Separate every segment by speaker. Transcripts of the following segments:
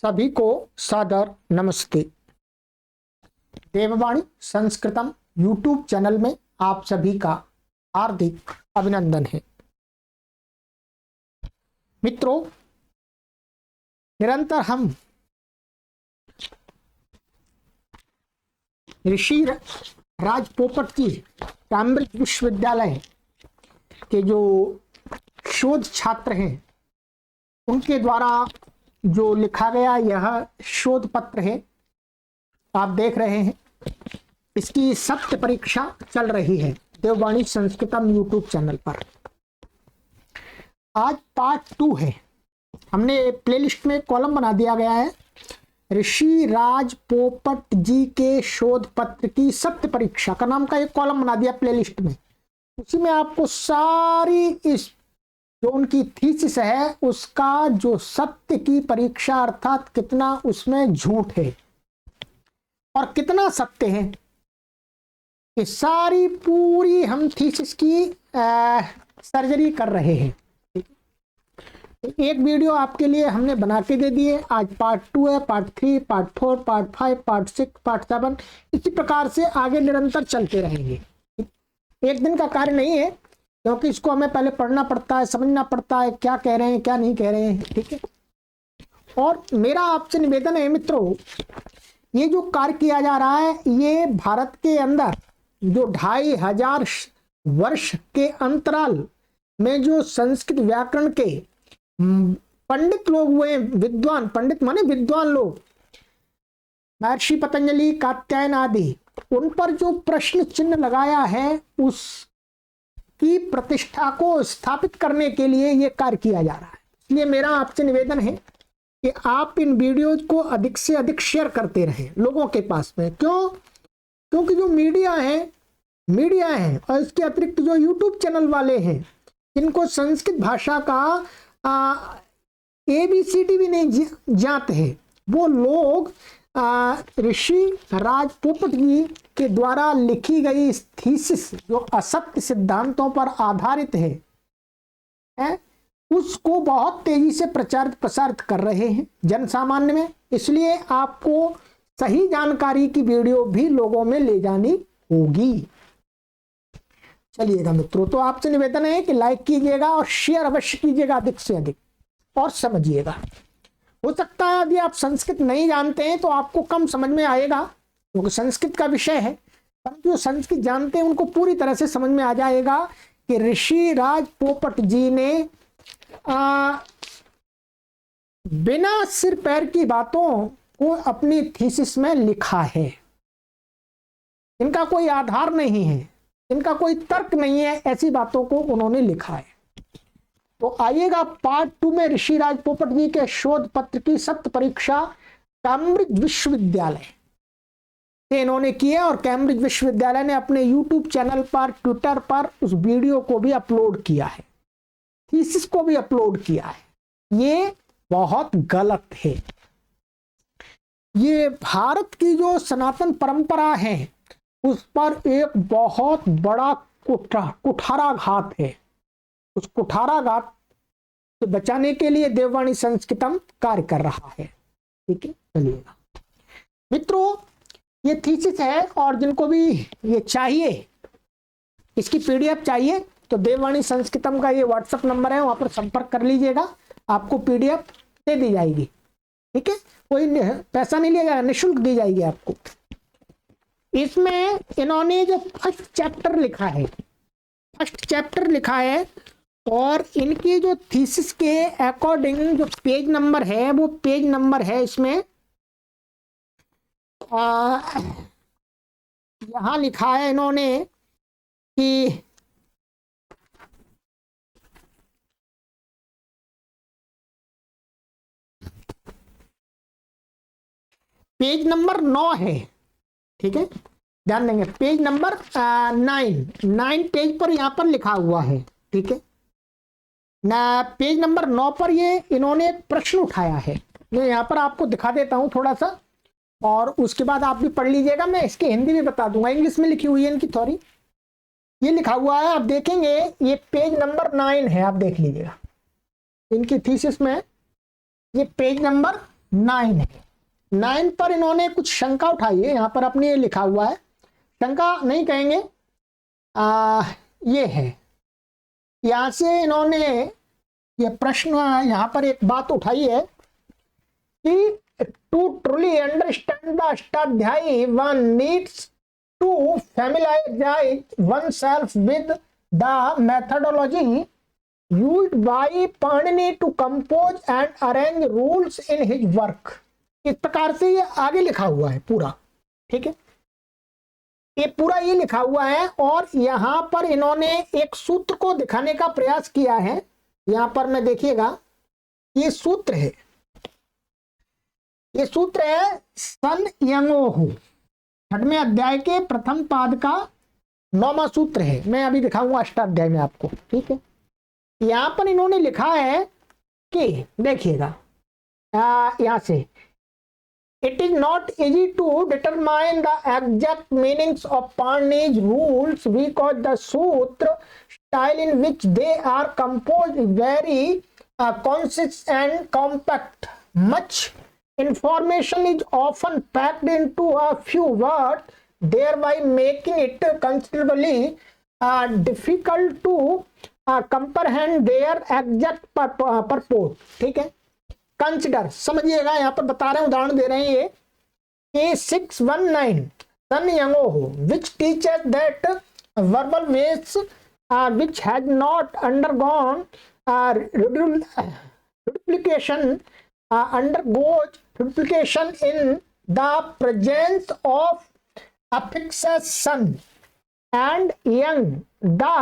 Speaker 1: सभी को सादर नमस्ते। देववाणी संस्कृतम यूट्यूब चैनल में आप सभी का हार्दिक अभिनंदन है। मित्रों, निरंतर हम ऋषि राज पोपट जी कैम्ब्रिज विश्वविद्यालय के जो शोध छात्र हैं उनके द्वारा जो लिखा गया यह शोध पत्र है, आप देख रहे हैं। इसकी सत्य परीक्षा चल रही है देववाणी संस्कृतम यूट्यूब चैनल पर। आज पार्ट 2 है। हमने प्लेलिस्ट में कॉलम बना दिया गया है ऋषि राज पोपट जी के शोध पत्र की सत्य परीक्षा का नाम का एक कॉलम बना दिया प्लेलिस्ट में। उसी में आपको सारी इस जो उनकी थीसिस है उसका जो सत्य की परीक्षा अर्थात कितना उसमें झूठ है और कितना सत्य है, ये सारी पूरी हम थीसिस की सर्जरी कर रहे हैं। एक वीडियो आपके लिए हमने बना के दे दिए। आज पार्ट 2 है, part 3, part 4, part 5, part 6, part 7, इसी प्रकार से आगे निरंतर चलते रहेंगे। एक दिन का कार्य नहीं है, क्योंकि इसको हमें पहले पढ़ना पड़ता है, समझना पड़ता है क्या कह रहे हैं क्या नहीं कह रहे हैं, ठीक है। और मेरा आपसे निवेदन है मित्रों, ये जो कार्य किया जा रहा है ये भारत के अंदर जो 2500 वर्ष के अंतराल में जो संस्कृत व्याकरण के पंडित लोग हुए, विद्वान, पंडित माने विद्वान लोग, महर्षि पतंजलि, कात्यायन आदि, उन पर जो प्रश्न चिन्ह लगाया है उस की प्रतिष्ठा को स्थापित करने के लिए यह कार्य किया जा रहा है। इसलिए मेरा आपसे निवेदन है कि आप इन वीडियोज को अधिक से अधिक शेयर करते रहें लोगों के पास में। क्यों? क्योंकि जो मीडिया है और इसके अतिरिक्त जो यूट्यूब चैनल वाले हैं जिनको संस्कृत भाषा का ABCD भी नहीं जानते हैं, वो लोग ऋषि राज पोपट जी के द्वारा लिखी गई इस थीसिस जो असत्य सिद्धांतों पर आधारित है उसको बहुत तेजी से प्रचारित प्रसारित कर रहे हैं जन सामान्य में। इसलिए आपको सही जानकारी की वीडियो भी लोगों में ले जानी होगी। चलिएगा मित्रों, तो आपसे निवेदन है कि लाइक कीजिएगा और शेयर अवश्य कीजिएगा अधिक से अधिक और समझिएगा। हो सकता है यदि आप संस्कृत नहीं जानते हैं तो आपको कम समझ में आएगा क्योंकि संस्कृत का विषय है, परंतु जो संस्कृत जानते हैं उनको पूरी तरह से समझ में आ जाएगा कि ऋषि राज पोपट जी ने बिना सिर पैर की बातों को अपनी थीसिस में लिखा है। इनका कोई आधार नहीं है, इनका कोई तर्क नहीं है, ऐसी बातों को उन्होंने लिखा है। तो आइएगा पार्ट 2 में ऋषि राज पोपट जी के शोध पत्र की सत्य परीक्षा कैम्ब्रिज विश्वविद्यालय से इन्होंने की है और कैम्ब्रिज विश्वविद्यालय ने अपने यूट्यूब चैनल पर, ट्विटर पर उस वीडियो को भी अपलोड किया है, थीसिस को भी अपलोड किया है। ये बहुत गलत है। ये भारत की जो सनातन परंपरा है उस पर एक बहुत बड़ा कुठाराघात है। उस कुठाराघात से बचाने के लिए देववाणी संस्कृतम कार्य कर रहा है, ठीक है। चलिएगा मित्रों, ये थीसिस है और जिनको भी ये चाहिए, इसकी PDF चाहिए तो देववाणी संस्कृतम का ये व्हाट्सएप नंबर है, वहां पर संपर्क कर लीजिएगा, आपको PDF दे दी जाएगी, ठीक है। कोई पैसा नहीं लिया जाएगा, निःशुल्क दी जाएगी आपको। इसमें इन्होंने जो फर्स्ट चैप्टर लिखा है और इनकी जो थीसिस के अकॉर्डिंग जो पेज नंबर है वो पेज नंबर है इसमें यहां लिखा है इन्होंने कि पेज नंबर 9 है, ठीक है, ध्यान देंगे। पेज नंबर 9 पेज पर यहां पर लिखा हुआ है, ठीक है ना। पेज नंबर 9 पर ये इन्होंने एक प्रश्न उठाया है, मैं यहाँ पर आपको दिखा देता हूँ थोड़ा सा और उसके बाद आप भी पढ़ लीजिएगा। मैं इसकी हिंदी भी बता दूंगा, इंग्लिश में लिखी हुई है इनकी थोड़ी, ये लिखा हुआ है, आप देखेंगे ये पेज नंबर 9 है, आप देख लीजिएगा इनकी थीसिस में। ये पेज नंबर 9 है। 9 पर इन्होंने कुछ शंका उठाई है, यहाँ पर अपने लिखा हुआ है, शंका नहीं कहेंगे, ये है, यहाँ से इन्होंने ये प्रश्न, यहाँ पर एक बात उठाई है कि to truly understand the Ashtadhyayi one needs to familiarise oneself with the methodology used by Panini to compose and arrange rules in his work। इस प्रकार से ये आगे लिखा हुआ है पूरा, ठीक है, ये पूरा ये लिखा हुआ है। और यहां पर इन्होंने एक सूत्र को दिखाने का प्रयास किया है, यहां पर मैं देखिएगा, ये सूत्र है, ये सूत्र है सन यंगोहू, 6वें अध्याय के प्रथम पाद का 9वां सूत्र है। मैं अभी दिखाऊंगा अष्टाध्याय में आपको, ठीक है। यहां पर इन्होंने लिखा है कि देखिएगा, यहां से it is not easy to determine the exact meanings of Panini's rules because the sutra style in which they are composed is very concise and compact. Much information is often packed into a few words, thereby making it considerably difficult to comprehend their exact purport। ठीक है, consider समझिएगा, यहाँ पर बता रहे हैं, उदाहरण दे रहे हैं ये A619 sun यंगोहू which teaches that verbal ways which has not undergone reduplication undergoes replication in the presence of affixes son and young। the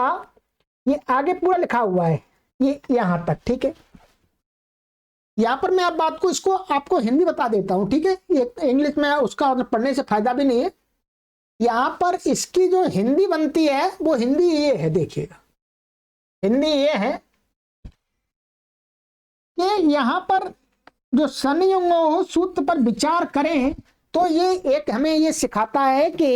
Speaker 1: ये आगे पूरा लिखा हुआ है, ये यहां तक, ठीक है। यहां पर मैं आप बात को इसको आपको हिंदी बता देता हूं, ठीक है, ये इंग्लिश में उसका पढ़ने से फायदा भी नहीं है। यहां पर इसकी जो हिंदी बनती है वो हिंदी ये है, देखिएगा, हिंदी ये है कि यहां पर जो संयुक्त सूत्र पर विचार करें तो ये एक हमें ये सिखाता है कि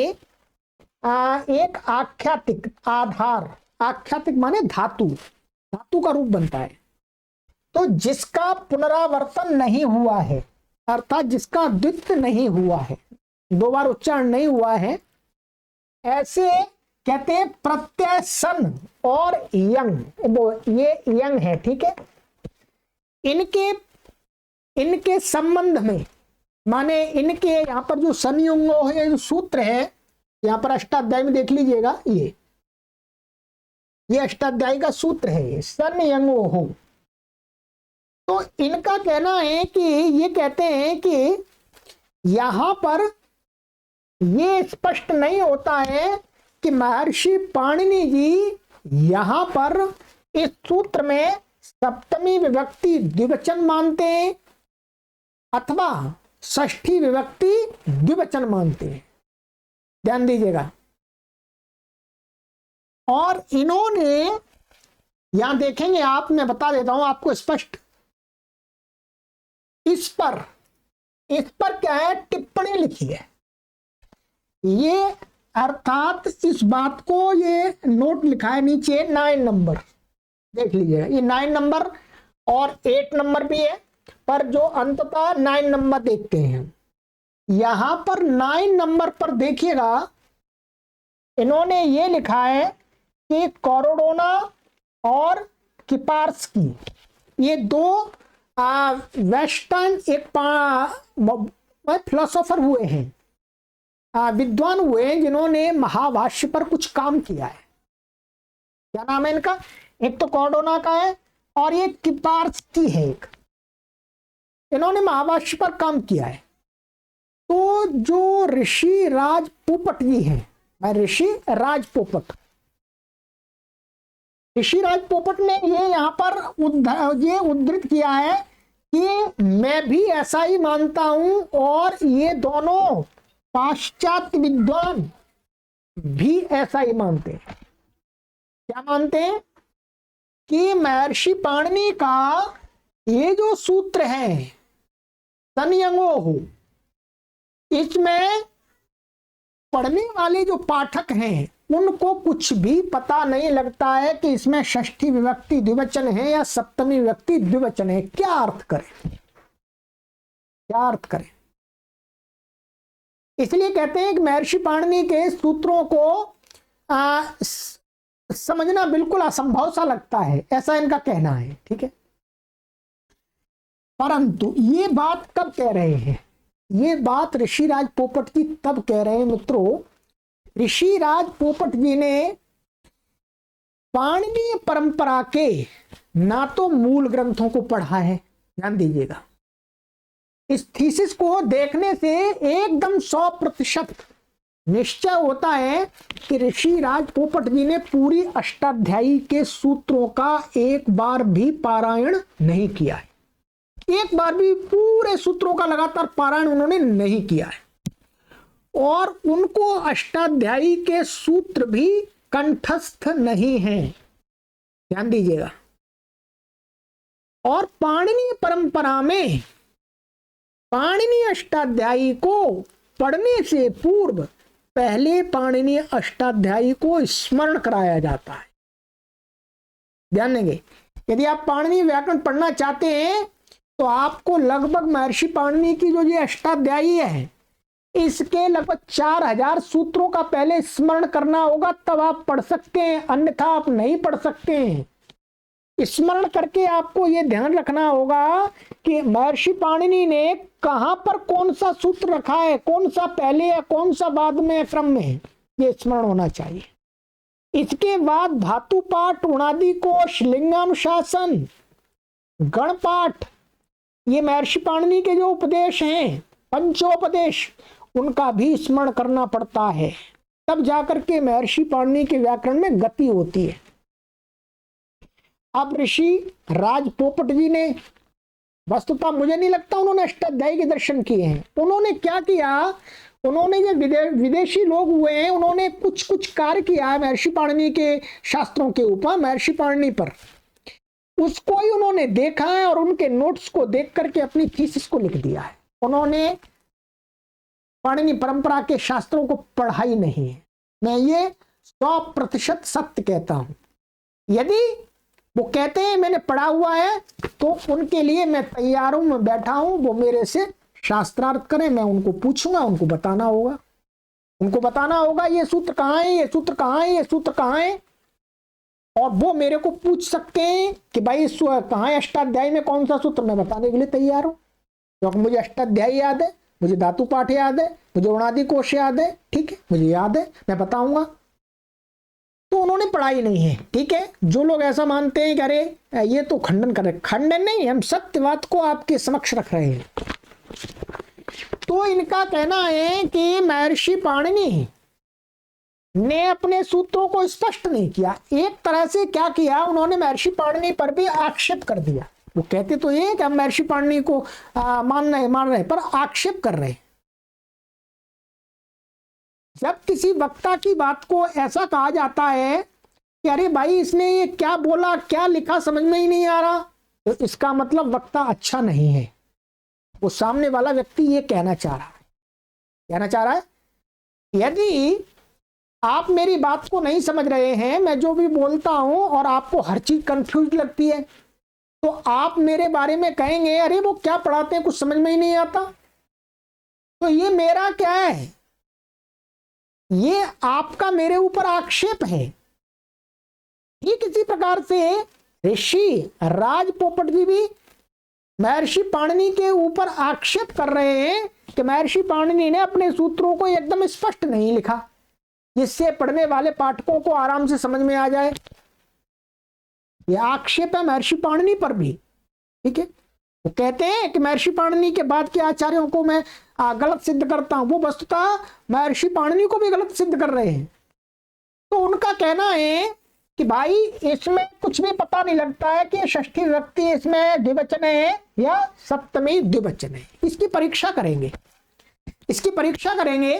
Speaker 1: एक आख्यातिक आधार, आख्यातिक माने धातु, धातु का रूप बनता है, तो जिसका पुनरावर्तन नहीं हुआ है, अर्थात जिसका द्वित्व नहीं हुआ है, 2 बार उच्चारण नहीं हुआ है, ऐसे कहते हैं प्रत्यय सन और यंग, ये यंग है, ठीक है। इनके संबंध में माने इनके यहाँ पर जो संयुंगो है, जो सूत्र है, यहाँ पर अष्टाध्याय में देख लीजिएगा, ये अष्टाध्यायी का सूत्र है संयुंगो हो। तो इनका कहना है कि ये कहते हैं कि यहां पर ये स्पष्ट नहीं होता है कि महर्षि पाणिनि जी यहां पर इस सूत्र में सप्तमी विभक्ति द्विवचन मानते हैं अथवा षष्ठी विभक्ति द्विवचन मानते हैं, ध्यान दीजिएगा। और इन्होंने यहां देखेंगे आप, मैं बता देता हूं आपको स्पष्ट, इस पर क्या है, टिप्पणी लिखी है, ये अर्थात इस बात को ये नोट लिखा है नीचे 9 नंबर, देख लीजिएगा, ये 9 नंबर और 8 नंबर भी है, पर जो अंततः 9 नंबर देखते हैं। यहां पर 9 नंबर पर देखिएगा, इन्होंने ये लिखा है कि कोरोडोना और किपार्स्की ये 2 वेस्टर्न एक फिलोसोफर हुए हैं, विद्वान हुए हैं, जिन्होंने महाभाष्य पर कुछ काम किया है। क्या नाम है इनका, एक तो कोरोडोना का है और ये किपार्स्की है एक, इन्होंने महाभाष्य पर काम किया है। तो जो ऋषि राज पोपट जी हैं, ऋषि राज पोपट ने ये यहाँ पर ये उद्धृत किया है कि मैं भी ऐसा ही मानता हूं, और ये दोनों पाश्चात्य विद्वान भी ऐसा ही मानते हैं। क्या मानते हैं कि महर्षि पाणिनि का ये जो सूत्र है संयुंगो, इसमें पढ़ने वाले जो पाठक हैं उनको कुछ भी पता नहीं लगता है कि इसमें षष्ठी विभक्ति द्विवचन है या सप्तमी विभक्ति द्विवचन है, क्या अर्थ करें। क्या अर्थ करें। इसलिए कहते हैं कि महर्षि पाणिनि के सूत्रों को समझना बिल्कुल असंभव सा लगता है, ऐसा इनका कहना है। ठीक है, परंतु ये बात कब कह रहे हैं, ये बात ऋषिराज पोपट जी तब कह रहे हैं मित्रों। ऋषिराज पोपट जी ने पाणिनीय परंपरा के ना तो मूल ग्रंथों को पढ़ा है, ध्यान दीजिएगा, इस थीसिस को देखने से एकदम 100% निश्चय होता है कि ऋषिराज पोपट जी ने पूरी अष्टाध्यायी के सूत्रों का एक बार भी पारायण नहीं किया है, एक बार भी पूरे सूत्रों का लगातार पारायण उन्होंने नहीं किया है, और उनको अष्टाध्यायी के सूत्र भी कंठस्थ नहीं है, ध्यान दीजिएगा। और पाणिनीय परंपरा में पाणिनीय अष्टाध्यायी को पढ़ने से पूर्व पहले पाणिनीय अष्टाध्यायी को स्मरण कराया जाता है। ध्यान देंगे, यदि आप पाणिनीय व्याकरण पढ़ना चाहते हैं तो आपको लगभग महर्षि पाणिनि की जो ये अष्टाध्यायी है इसके लगभग 4000 सूत्रों का पहले स्मरण करना होगा, तब आप पढ़ सकते हैं, अन्यथा आप नहीं पढ़ सकते हैं। स्मरण करके आपको ये ध्यान रखना होगा कि महर्षि पाणिनि ने कहां पर कौन सा सूत्र रखा है, कौन सा पहले है, कौन सा बाद में क्रम में है, ये स्मरण होना चाहिए। इसके बाद धातु पाठ, उणादि कोश, लिंगानुशासन, गणपाठ, ये महर्षि पाणिनि के जो उपदेश हैं, पंचोपदेश, उनका भी स्मरण करना पड़ता है, तब जाकर के महर्षि पाणिनि के व्याकरण में गति होती है। अब ऋषि राज पोपट जी ने, वस्तुतः मुझे नहीं लगता उन्होंने अष्टाध्यायी के दर्शन किए हैं। उन्होंने क्या किया, उन्होंने जो विदेशी लोग हुए हैं उन्होंने कुछ कुछ कार्य किया है महर्षि पाणिनि के शास्त्रों के ऊपर, महर्षि पाणिनि पर, उसको ही उन्होंने देखा है और उनके नोट्स को देख करके अपनी थीसिस को लिख दिया है। उन्होंने पाणिनि परंपरा के शास्त्रों को पढ़ा ही नहीं है। मैं ये 100% सत्य कहता हूं। यदि वो कहते हैं मैंने पढ़ा हुआ है तो उनके लिए मैं तैयार हूं, मैं बैठा हूं, वो मेरे से शास्त्रार्थ करें, मैं उनको पूछूंगा, उनको बताना होगा, उनको बताना होगा ये सूत्र कहाँ है, ये सूत्र कहाँ है, ये सूत्र कहाँ है। और वो मेरे को पूछ सकते हैं कि भाई कहाँ है अष्टाध्यायी में कौन सा सूत्र, मैं बताने के लिए तैयार हूं, क्योंकि मुझे अष्टाध्यायी याद है, मुझे धातु पाठ याद है, मुझे उणादि कोश याद है, ठीक है, मुझे याद है, मैं बताऊंगा। तो उन्होंने पढ़ाई नहीं है, ठीक है। जो लोग ऐसा मानते हैं कि अरे ये तो खंडन कर रहे, खंडन नहीं, हम सत्यवाद को आपके समक्ष रख रहे हैं। तो इनका कहना है कि महर्षि पाणिनि ने अपने सूत्रों को स्पष्ट नहीं किया, एक तरह से क्या किया, उन्होंने महर्षि पाणिनि पर भी आक्षेप कर दिया। वो कहते तो ये कि हम महर्षि पाणिनि को मान रहे पर आक्षेप कर रहे। जब किसी वक्ता की बात को ऐसा कहा जाता है कि अरे भाई इसने ये क्या बोला, क्या लिखा, समझ में ही नहीं आ रहा, तो इसका मतलब वक्ता अच्छा नहीं है। वो सामने वाला व्यक्ति ये कहना चाह रहा है यदि आप मेरी बात को नहीं समझ रहे हैं, मैं जो भी बोलता हूं और आपको हर चीज कंफ्यूज लगती है, तो आप मेरे बारे में कहेंगे अरे वो क्या पढ़ाते हैं, कुछ समझ में ही नहीं आता। तो ये मेरा क्या है, ये आपका मेरे ऊपर आक्षेप है। ये किसी प्रकार से ऋषि राज पोपट जी भी महर्षि पाणिनि के ऊपर आक्षेप कर रहे हैं कि महर्षि पाणिनि ने अपने सूत्रों को एकदम स्पष्ट नहीं लिखा, जिससे पढ़ने वाले पाठकों को आराम से समझ में आ जाए। यह आक्षेप है महर्षि पाणिनि पर भी, ठीक है। वो कहते हैं कि महर्षि पाणिनि के बाद के आचार्यों को मैं गलत सिद्ध करता हूं, वो वस्तुतः महर्षि पाणिनि को भी गलत सिद्ध कर रहे हैं। तो उनका कहना है कि भाई इसमें कुछ भी पता नहीं लगता है कि षष्ठी विभक्ति इसमें द्विवचन है या सप्तमी द्विवचन है। इसकी परीक्षा करेंगे, इसकी परीक्षा करेंगे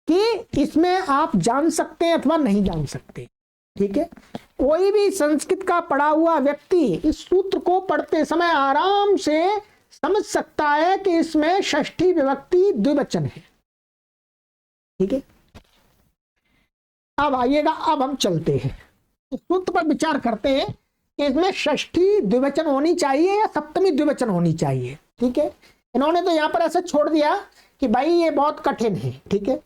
Speaker 1: कि इसमें आप जान सकते हैं अथवा नहीं जान सकते, ठीक है। कोई भी संस्कृत का पढ़ा हुआ व्यक्ति इस सूत्र को पढ़ते समय आराम से समझ सकता है कि इसमें षष्ठी विभक्ति द्विवचन है, ठीक है। अब आइएगा, अब हम चलते हैं इस सूत्र पर विचार करते हैं कि इसमें षष्ठी द्विवचन होनी चाहिए या सप्तमी द्विवचन होनी चाहिए, ठीक है। इन्होंने तो यहां पर ऐसे छोड़ दिया कि भाई ये बहुत कठिन है, ठीक है।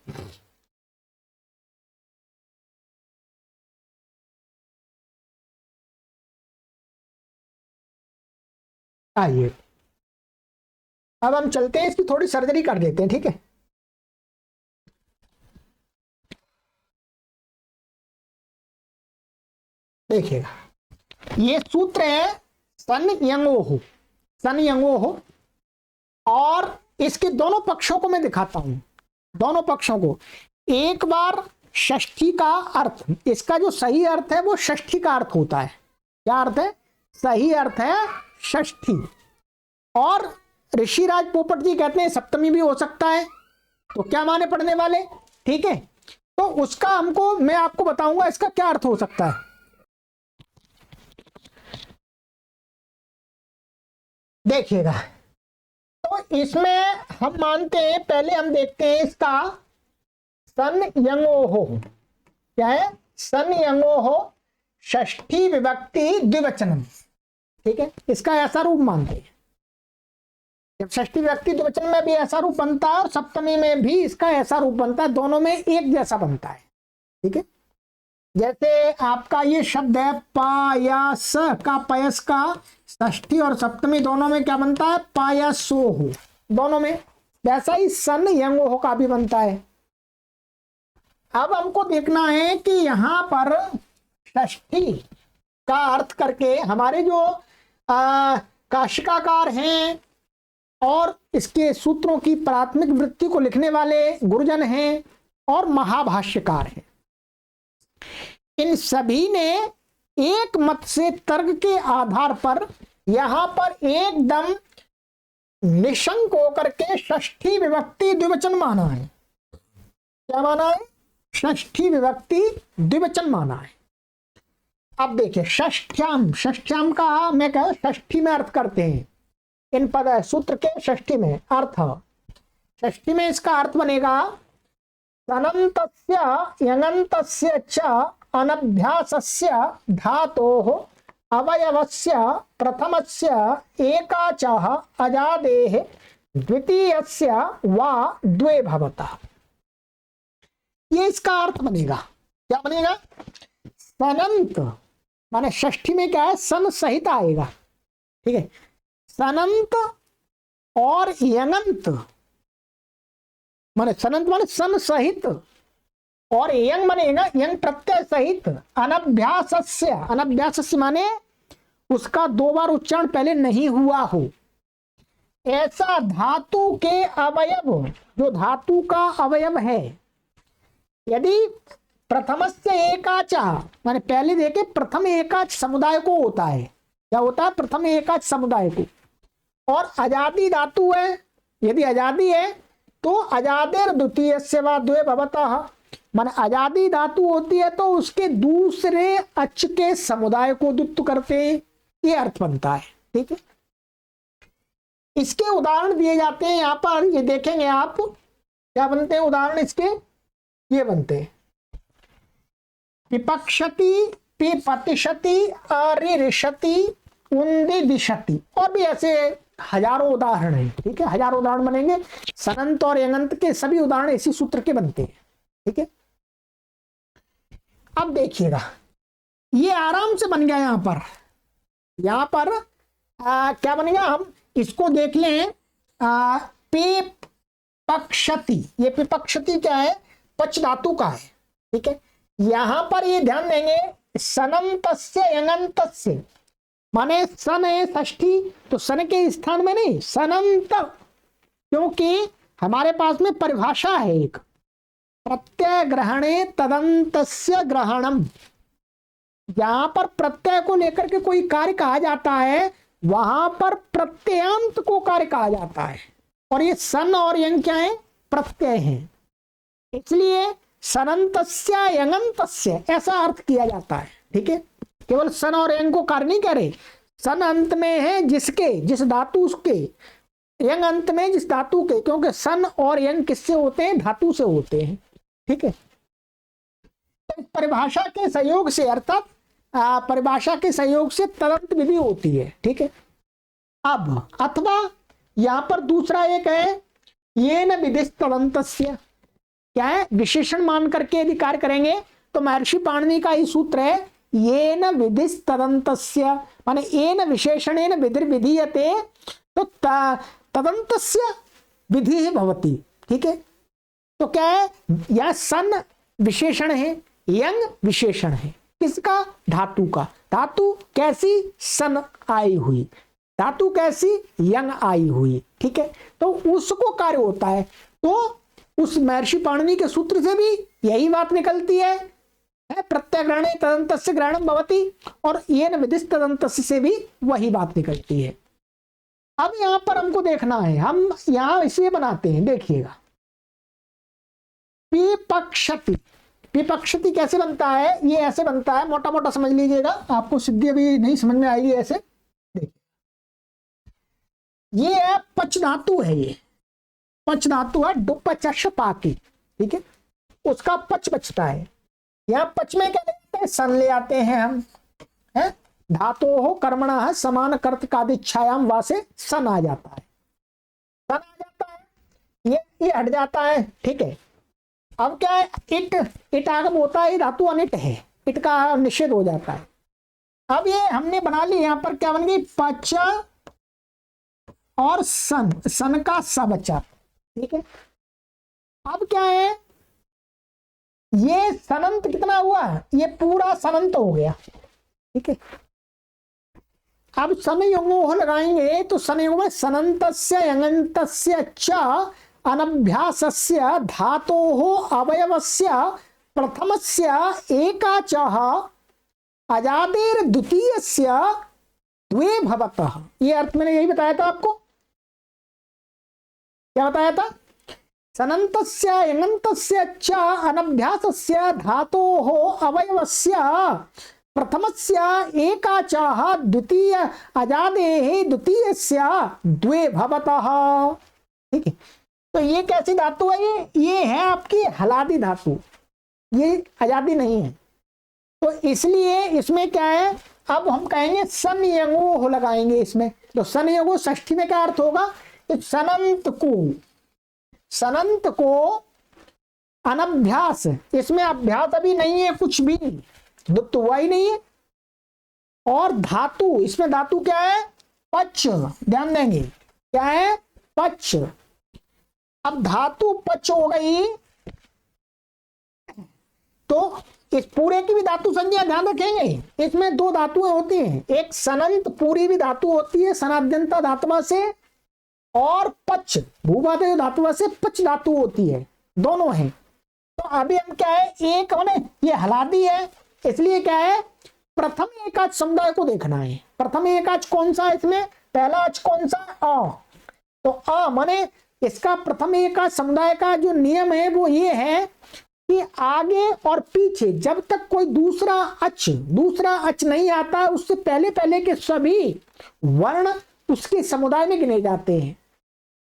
Speaker 1: आइए अब हम चलते हैं, इसकी थोड़ी सर्जरी कर देते हैं, ठीक है। देखिएगा ये सूत्र है सन यंगो हो, सन यंगो हो, और इसके दोनों पक्षों को मैं दिखाता हूं, दोनों पक्षों को। एक बार षष्ठी का अर्थ, इसका जो सही अर्थ है वो षष्ठी का अर्थ होता है। क्या अर्थ है? सही अर्थ है षष्ठी। और ऋषिराज पोपट जी कहते हैं सप्तमी भी हो सकता है, तो क्या माने पड़ने वाले, ठीक है। तो उसका हमको, मैं आपको बताऊंगा इसका क्या अर्थ हो सकता है। देखिएगा, तो इसमें हम मानते हैं, पहले हम देखते हैं इसका सन यंगो हो, क्या है? सन यंगो हो षष्ठी विभक्ति द्विवचनम, ठीक है। इसका ऐसा रूप मानते हैं, जब षष्ठी विभक्ति द्विवचन में भी ऐसा रूप बनता है और सप्तमी में भी इसका ऐसा रूप बनता है, दोनों में एक जैसा बनता है, ठीक है। जैसे आपका ये शब्द है पायस का, पयस का षष्ठी और सप्तमी दोनों में क्या बनता है? पायसो हो, दोनों में। वैसा ही सन यंगो हो का भी बनता है। अब हमको देखना है कि यहां पर षष्ठी का अर्थ करके हमारे जो काशिकाकार हैं और इसके सूत्रों की प्राथमिक वृत्ति को लिखने वाले गुरुजन हैं और महाभाष्यकार हैं, इन सभी ने एक मत से तर्क के आधार पर यहां पर एकदम निशंक होकर के षष्ठी विभक्ति द्विवचन माना है। क्या माना है? षष्ठी विभक्ति द्विवचन माना है। अब देखिए षष्ठ्याम, षष्ठ्याम का मैं कह षष्ठी में अर्थ करते हैं, इन पद सूत्र के षष्ठी में अर्थ, षष्ठी में इसका अर्थ बनेगा सनंतस्य यंगंतस्य च अनभ्यासस्य धातोः अवयवस्य प्रथमस्य एकाचः अजादेः द्वितीयस्य वा द्वे भवतः। ये इसका अर्थ बनेगा। क्या बनेगा? सनंत माने षष्ठी में क्या है? सन सहित आएगा, ठीक है। सनंत और यंगंत माने, सनंत माने सन सहित, और यंग बनेगा यंग प्रत्यय सहित, अनभ्यासस्य, अनभ्यासस्य माने उसका दो बार उच्चारण पहले नहीं हुआ हो, ऐसा धातु के अवयव, जो धातु का अवयव है, यदि प्रथमस्य एकाचा माने पहले देखे प्रथम एकाच समुदाय को होता है। क्या होता है? प्रथम एकाच समुदाय को। और अजादी धातु है, यदि अजादी है तो अजादेर द्वितीय से वा द्वे भवतः, माने अजादी धातु होती है तो उसके दूसरे अच के समुदाय को द्वित्व करते हैं, ये अर्थ बनता है, ठीक है। इसके उदाहरण दिए जाते हैं यहां पर, ये देखेंगे आप क्या बनते हैं उदाहरण इसके, ये बनते हैं विपक्षति, पिपतिशति, अरिरिशति, उन्दी दिशति, और भी ऐसे हजारों उदाहरण हैं, ठीक है। हजारों उदाहरण बनेंगे, सनंत और यंगंत के सभी उदाहरण इसी सूत्र के बनते हैं, ठीक है। अब देखिएगा ये आराम से बन गया यहां पर, यहां पर क्या बनेगा, हम इसको देख लें। पिपक्षति, ये पिपक्षति क्या है? पच धातु का है, ठीक है। यहां पर ये ध्यान देंगे सनंतस्य यंगंतस्य, माने सन है षष्ठी, तो सन के स्थान में नहीं सनंत, क्योंकि हमारे पास में परिभाषा है एक, प्रत्यय ग्रहणे तदंतस्य ग्रहणम। यहां पर प्रत्यय को लेकर के कोई कार्य कहा जाता है, वहां पर प्रत्ययांत को कार्य कहा जाता है, और ये सन और यंग क्या है? प्रत्यय हैं, इसलिए सनंतस्य यंगंतस्य ऐसा अर्थ किया जाता है, ठीक है। केवल सन और यंग को कार्य नहीं करे, सन अंत में है जिसके, जिस धातु के, यंग अंत में जिस धातु के, क्योंकि सन और यंग किससे होते हैं? धातु से होते हैं, ठीक है। तो परिभाषा के सहयोग से, अर्थात परिभाषा के सहयोग से तदंत विधि होती है, ठीक है। अब अथवा यहां पर दूसरा एक है ये न विधिस्तदन्तस्य, क्या है, विशेषण मान करके यदि कार्य करेंगे तो महर्षि पाणिनि का ही सूत्र है ये न विधिस्तदन्तस्य, माने ये न विशेषणेन विधिर्विधीयते, तो तदन्तस्य विधि भवति। ठीक है, तो क्या है, यह सन विशेषण है, यंग विशेषण है, किसका, धातु का। धातु कैसी, सन आई हुई, धातु कैसी, यंग आई हुई। ठीक है, तो उसको कार्य होता है, तो उस महर्षि पाणिनि के सूत्र से भी यही बात निकलती है, प्रत्यग्रहणे तदन्तस्य ग्रहणम भवति, और येन विधिस् तदन्तस्य से भी वही बात निकलती है। अब यहां पर हमको देखना है, हम यहां इसे बनाते हैं, देखिएगा पिपक्षति। पिपक्षति कैसे बनता है, ये ऐसे बनता है, मोटा मोटा समझ लीजिएगा, आपको सिद्धि अभी नहीं समझ में आएगी। ऐसे देखिए, ये है पच धातु है, ये पच धातु है, डुपचश पाकी। ठीक है, उसका पच बचता है, यहाँ पच में क्या लेते हैं, सन ले आते हैं हम, है धातु हो कर्मणा है समान कर्त कादिच्छायाम वासे सन आ जाता है, सन आ जाता है, ये हट जाता है। ठीक है, अब क्या है, इट आगम होता है, धातु अनिट है, इट का निषेध हो जाता है। अब ये हमने बना ली, यहां पर क्या बन गई, पच और सन, सन का स बचा। ठीक है, अब क्या है, ये सनंत कितना हुआ, ये पूरा सनंत हो गया। ठीक है, अब संयोगो लगाएंगे तो संयोग में सनंतस्य यंगंतस्य च अनभ्यासस्य धातोः अवयवस्य प्रथमस्य एकाचः अजादेर द्वितीयस्य द्वे भवतः। ये अर्थ मैंने यही बताया था आपको, क्या बताया था, सनंतस्य यंगंतस्य च अनभ्यासस्य धातोः अवयवस्य प्रथमस्य एकाचः द्वितीय अजादेः द्वितीयस्य द्वे भवतः। ठीक है, तो ये कैसी धातु है, ये है आपकी हलादी धातु, ये अजादी नहीं है, तो इसलिए इसमें क्या है, अब हम कहेंगे संयंगो लगाएंगे इसमें, तो संयंगो षष्ठी में क्या अर्थ होगा, सनंत को अनभ्यास, इसमें अभ्यास अभी नहीं है, कुछ भी दुप्त हुआ ही नहीं है, और धातु, इसमें धातु क्या है, पच, ध्यान देंगे क्या है, पच। अब धातु पच हो गई तो इस पूरे की भी धातु संज्ञा ध्यान रखेंगे, इसमें दो धातुएं होती हैं, एक सनंत पूरी भी धातु होती है सनाद्यंता धातुमा से, और पच भूबाधे धातुआ से पच धातु होती है, दोनों हैं। तो अभी हम क्या है, एक हमने ये हलादी है, इसलिए क्या है, प्रथम एकाच समुदाय को देखना है। प्रथम एकाच कौन सा है इसमें, पहला अच कौन सा, अ, तो अ माने इसका प्रथम एकाच समुदाय का जो नियम है वो ये है कि आगे और पीछे जब तक कोई दूसरा अच नहीं आता, उससे पहले पहले के सभी वर्ण उसके समुदाय में गिने जाते हैं।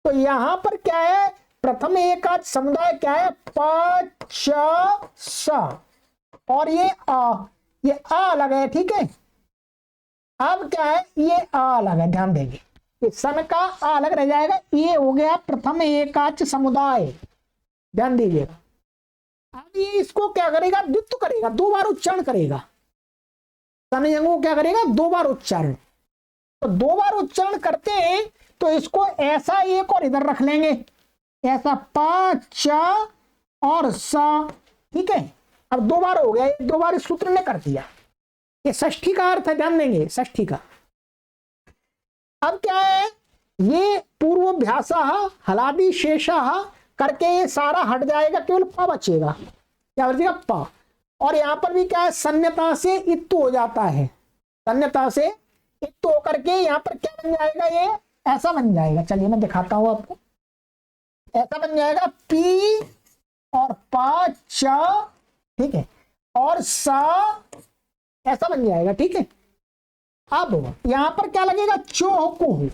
Speaker 1: तो यहां पर क्या है, प्रथम एकाच समुदाय क्या है, प च स, और ये आ अलग है। ठीक है, अब क्या है, ये आ अलग है, ध्यान देंगे, ये सन का आ अलग रह जाएगा, ये हो गया प्रथम एकाच समुदाय, ध्यान दीजिएगा। अब ये इसको क्या करेगा, द्वित्व करेगा, दो बार उच्चारण करेगा, संयंगो क्या करेगा, दो बार उच्चारण, तो दो बार उच्चारण करते हैं तो इसको ऐसा एक और इधर रख लेंगे, ऐसा प च और स। ठीक है, अब दो बार हो गया, दो बार इस सूत्र ने कर दिया, ये षष्ठी का अर्थ है, ध्यान देंगे षष्ठी का। अब क्या है, ये पूर्वाभ्यास हलादि शेष करके ये सारा हट जाएगा, केवल प बचेगा, क्या बचेगा, प। और यहां पर भी क्या है, सन्यता से इत्त हो जाता है, सन्यता से इत्त होकर के यहां पर क्या बन जाएगा, ये ऐसा बन जाएगा, चलिए मैं दिखाता हूं आपको, ऐसा बन जाएगा पी और प च, ठीक है, और स ऐसा बन जाएगा। ठीक है, अब यहां पर क्या लगेगा, चोहकू,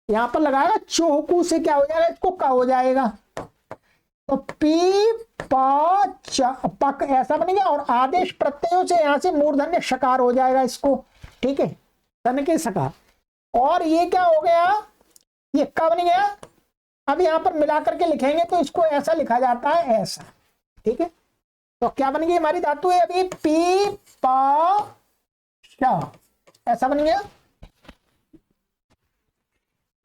Speaker 1: यहां पर लगाएगा चोहकू से क्या हो जाएगा, इसको का हो जाएगा, तो पी प च पक ऐसा बनेगा, और आदेश प्रत्ययों से यहां से मूर्धन्य शकार हो जाएगा इसको। ठीक है, सन के सकार, और ये क्या हो गया, ये का बन गया। अब यहाँ पर मिला करके लिखेंगे तो इसको ऐसा लिखा जाता है, ऐसा, ठीक है। तो क्या बन गई हमारी धातु है अभी, पी पा शा, ऐसा बन गया।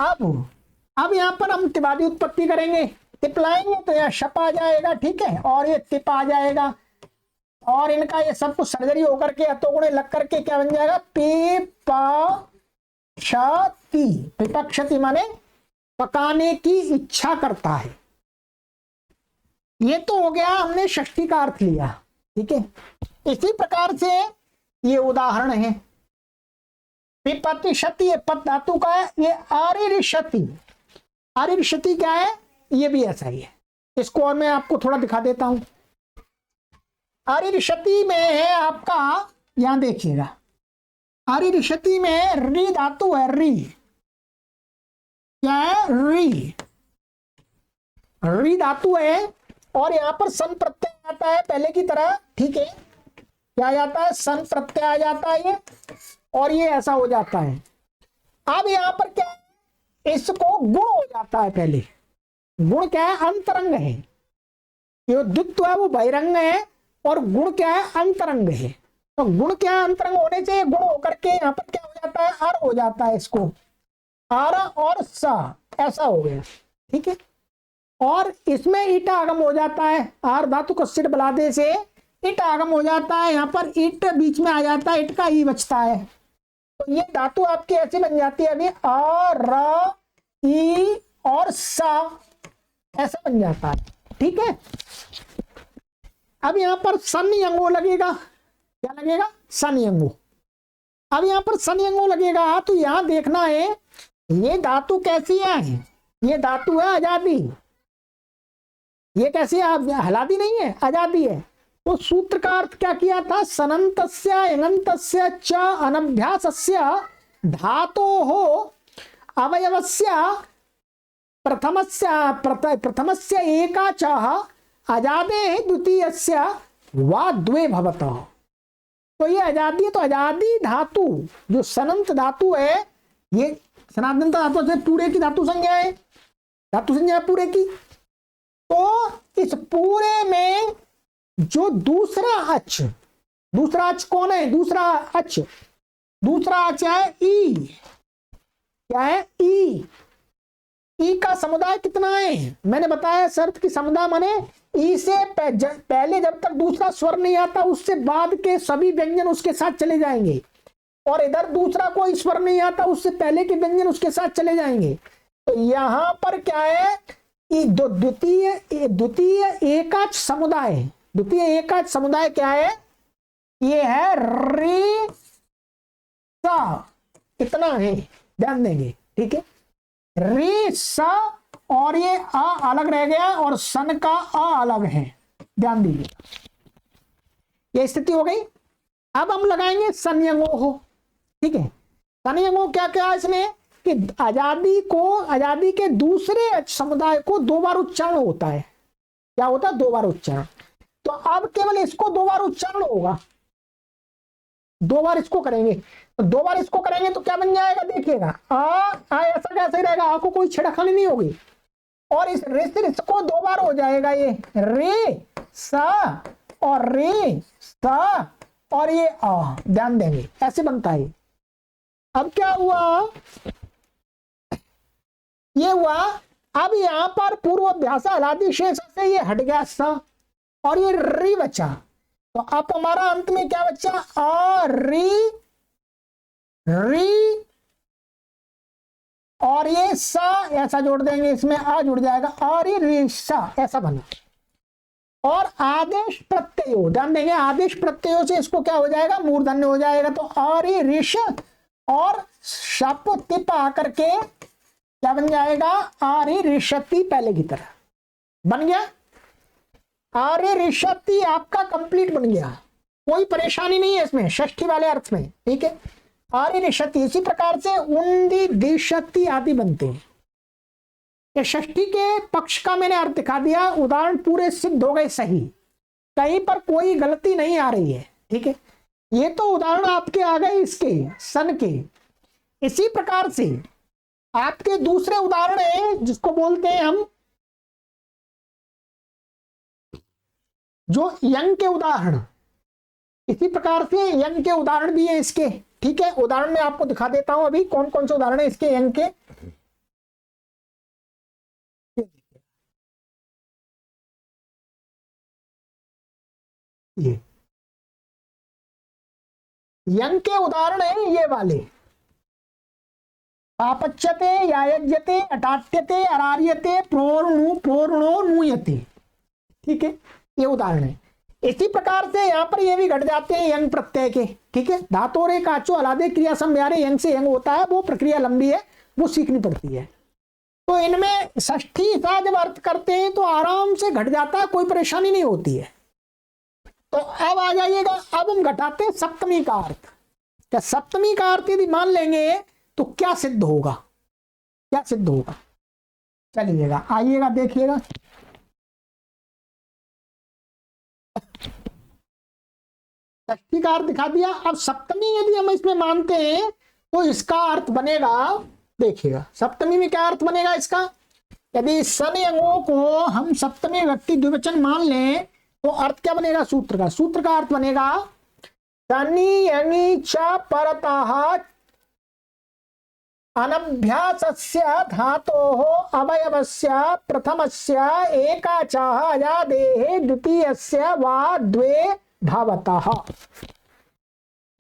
Speaker 1: अब यहाँ पर हम त्रिवादी उत्पत्ति करेंगे, टिप लाएंगे तो यहाँ शप आ जाएगा, ठीक है, और ये टिप आ जाएगा, और इनका ये सब कुछ सर्जरी होकर के अतोगुणे लग करके क्या बन जाएगा, पी पा क्षति। विपक्षति माने पकाने की इच्छा करता है। ये तो हो गया, हमने षष्ठी का अर्थ लिया, ठीक है। इसी प्रकार से ये उदाहरण है, विपतिशति ये पद धातु का है, ये आरिरिशति, आरिरिशति क्या है, ये भी ऐसा ही है। इसको और मैं आपको थोड़ा दिखा देता हूं। आरिरिशति में है आपका, यहां देखिएगा, आरिरिशति में री धातु है, री क्या है, री धातु है, और यहां पर सन प्रत्यय आता है पहले की तरह, ठीक है। क्या आ जाता है, सन प्रत्यय आ जाता है ये, और ये ऐसा हो जाता है। अब यहां पर क्या है, इसको गुण हो जाता है पहले। गुण क्या है, अंतरंग है। ये द्वित्व है वो बहिरंग है, और गुण क्या है, अंतरंग है। तो गुण क्या है, अंतरंग होने से गुण होकर के यहाँ पर क्या हो जाता है, अर हो जाता है, इसको आर और सा, ऐसा हो गया, ठीक है। और इसमें ईटा आगम हो जाता है, आर धातु को सिर बलादे से ईट आगम हो जाता है, यहाँ पर ईट बीच में आ जाता है, ईट का ई बचता है। तो ये धातु आपकी ऐसे बन जाती है अभी, आ र ई और सा, ऐसा बन जाता है, ठीक है। अब यहाँ पर सन यंगो लगेगा, क्या लगेगा, सन यंगो। अब यहाँ पर सन यंगो लगेगा, तो यहाँ देखना है ये धातु कैसी है, ये धातु है आजादी। ये कैसी है, हलादी नहीं है, आजादी है। तो सूत्र का अर्थ क्या किया था, सनंतस्य यंगंतस्य च अनभ्यासस्य धातोः अवयवस्य प्रथमस्य एकाचः अजादे द्वितीयस्य वा द्वे भवतः। तो ये आजादी है, तो आजादी धातु जो सनंत धातु है, ये सनातन धातु से पूरे की धातु संज्ञा है, धातु संज्ञा है पूरे की। तो इस पूरे में जो दूसरा अच कौन है, दूसरा अच है ई, क्या है, ई का समुदाय कितना है, मैंने बताया शर्त की समुदाय माने ई से पहले जब तक दूसरा स्वर नहीं आता उससे बाद के सभी व्यंजन उसके साथ चले जाएंगे, और इधर दूसरा कोई स्वर नहीं आता उससे पहले के व्यंजन उसके साथ चले जाएंगे। तो यहां पर क्या है, द्वितीय एकाच समुदाय, द्वितीय एकाच समुदाय क्या है, ये है रे सा, इतना है, ध्यान देंगे, ठीक है। रे सा, और ये आ अलग रह गया, और सन का आ अलग है, ध्यान दीजिए, ये स्थिति हो गई। अब हम लगाएंगे संयंगो हो, ठीक है। संयंगो क्या क्या इसमें कि आजादी के दूसरे समुदाय को दो बार उच्चारण होता है, क्या होता है, दो बार उच्चारण। तो अब केवल इसको दो बार उच्चारण होगा, दो बार इसको करेंगे, तो दो बार इसको करेंगे तो क्या बन जाएगा, देखिएगा, आ ऐसा कैसे रहेगा, आ को कोई छेड़खानी नहीं होगी, और इस रे से इसको दो बार हो जाएगा, ये रे सा और रे सा, और ये आ, ध्यान देंगे ऐसे बनता है। अब क्या हुआ, ये हुआ, अब यहां पर पूर्वाभ्यास हलादी शेष से ये हट गया सा, और ये री बचा। तो अब हमारा अंत में क्या बचा, आ री और ये सा ऐसा जोड़ देंगे, इसमें आ जुड़ जाएगा, और ये री सा, ऐसा बना। और आदेश प्रत्ययो, ध्यान देंगे, आदेश प्रत्ययों से इसको क्या हो जाएगा, मूर्धन्य हो जाएगा। तो आर्य ऋष और शप तिप आकर के क्या बन जाएगा, आर्य ऋषति, पहले की तरह बन गया। आर्य ऋषति आपका कंप्लीट बन गया, कोई परेशानी नहीं है इसमें, षष्ठी वाले अर्थ में, ठीक है। आर्य ऋषति, इसी प्रकार से उन्दी दिशति आदि बनते हैं। ये षष्ठी के पक्ष का मैंने अर्थ दिखा दिया, उदाहरण पूरे सिद्ध हो गए सही, कहीं पर कोई गलती नहीं आ रही है, ठीक है। ये तो उदाहरण आपके आ गए इसके सन के। इसी प्रकार से आपके दूसरे उदाहरण है जिसको बोलते हैं हम जो यंग के उदाहरण। इसी प्रकार से यंग के उदाहरण भी है इसके। ठीक है, उदाहरण मैं आपको दिखा देता हूं अभी कौन कौन से उदाहरण है इसके यंग के। ये यंग के उदाहरण है ये वाले, पापच्यते, यायज्यते, अटाट्यते, अरार्यते, प्रोर्णो नूयते। ठीक है, ये उदाहरण है। इसी प्रकार से यहां पर ये भी घट जाते हैं यंग प्रत्यय के। ठीक है, धातोरे काचो अलादे क्रिया संव्यारे यंग से यंग होता है, वो प्रक्रिया लंबी है, वो सीखनी पड़ती है। तो इनमें षष्ठी सा जब अर्थ करते हैं तो आराम से घट जाता है, कोई परेशानी नहीं होती है। तो अब आ जाइएगा, अब हम घटाते हैं सप्तमी का अर्थ। क्या सप्तमी का अर्थ यदि मान लेंगे तो क्या सिद्ध होगा, क्या सिद्ध होगा? चलिएगा, आइएगा, देखिएगा। षष्ठी का अर्थ दिखा दिया। अब सप्तमी यदि हम इसमें मानते हैं तो इसका अर्थ बनेगा, देखिएगा सप्तमी में क्या अर्थ बनेगा इसका। यदि सन यंगों को हम सप्तमी व्यक्ति द्विवचन मान लें तो अर्थ क्या बनेगा सूत्र का? सूत्र का अर्थ बनेगा सनि यंगी च परतः अनभ्यासस्य धातोः अवयवस्य प्रथमस्य एकाचः अजादेः द्वितीयस्य वा द्वे भवतः।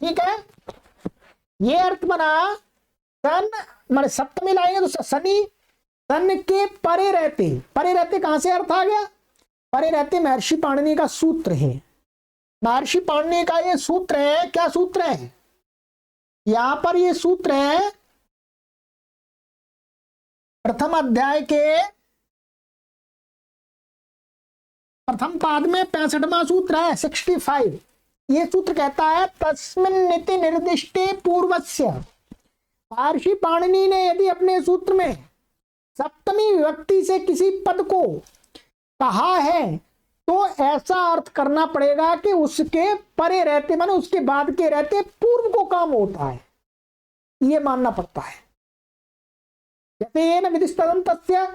Speaker 1: ठीक है, ये अर्थ बना। सन माने सप्तमी लाएंगे तो शनि, सन के परे रहते, परे रहते कहां से अर्थ आ गया? परे रहते महर्षि पाणिनि का सूत्र है। महर्षि पाणिनि का ये सूत्र है, क्या सूत्र है? यहां पर ये सूत्र है प्रथम अध्याय के प्रथम पाद में 65वां सूत्र है, 65। ये सूत्र कहता है तस्मिन् नीति निर्दिष्टे पूर्वस्य। महर्षि पाणिनि ने यदि अपने सूत्र में सप्तमी विभक्ति से किसी पद को कहा है तो ऐसा अर्थ करना पड़ेगा कि उसके परे रहते माने उसके बाद के रहते पूर्व को काम होता है, ये मानना पड़ता है। जैसे ये ना विदिष्टदन्तस्य,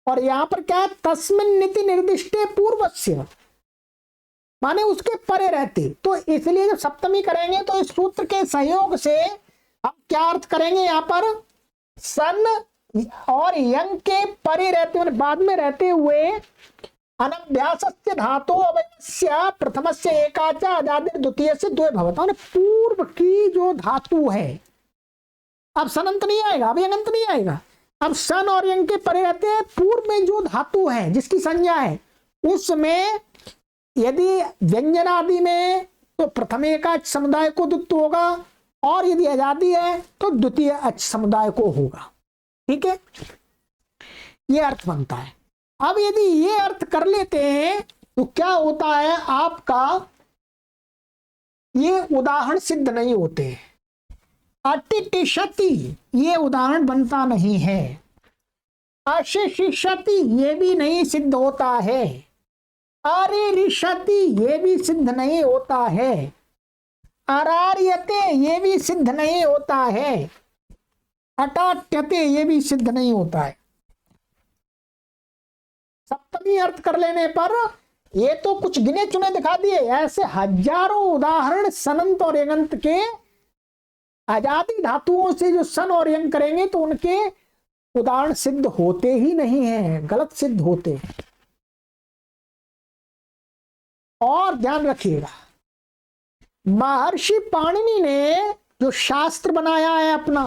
Speaker 1: और यहां पर क्या है तस्मिन् नीति निर्दिष्टे पूर्वस्य, माने उसके परे रहते। तो इसलिए जब सप्तमी करेंगे तो इस सूत्र के सहयोग से हम क्या अर्थ करेंगे? यहां पर सन और यंग के परे रहते हुए बाद में रहते हुए अनभ्यासस्य धातो अवयवस्य प्रथमस्य एकाच अजादिर द्वितीयस्य द्वे भवतः, माने पूर्व की जो धातु है, अब सनंत नहीं आएगा, अब यंगंत नहीं आएगा। अब सन और यंग के परे रहते हैं पूर्व में जो धातु है जिसकी संज्ञा है, उसमें यदि व्यंजन आदि में तो प्रथम एकाच समुदाय को द्वित्व होगा, और यदि आजादी है तो द्वितीय अच समुदाय को होगा। ठीक है, ये अर्थ बनता है। अब यदि ये अर्थ कर लेते हैं तो क्या होता है आपका, ये उदाहरण सिद्ध नहीं होते। अटिटिशति ये उदाहरण बनता नहीं है। अशिशिषति ये भी नहीं सिद्ध होता है। अरिरिषति ये भी सिद्ध नहीं होता है। अरार्यते ये भी सिद्ध नहीं होता है। अटाट्यते ये भी सिद्ध नहीं होता है। सप्तमी अर्थ कर लेने पर ये तो कुछ गिने चुने दिखा दिए, ऐसे हजारों उदाहरण सनंत और यंगंत के आजादी धातुओं से जो सन और यंग करेंगे तो उनके उदाहरण सिद्ध होते ही नहीं है, गलत सिद्ध होते हैं। और ध्यान रखिएगा, महर्षि पाणिनि ने जो शास्त्र बनाया है अपना,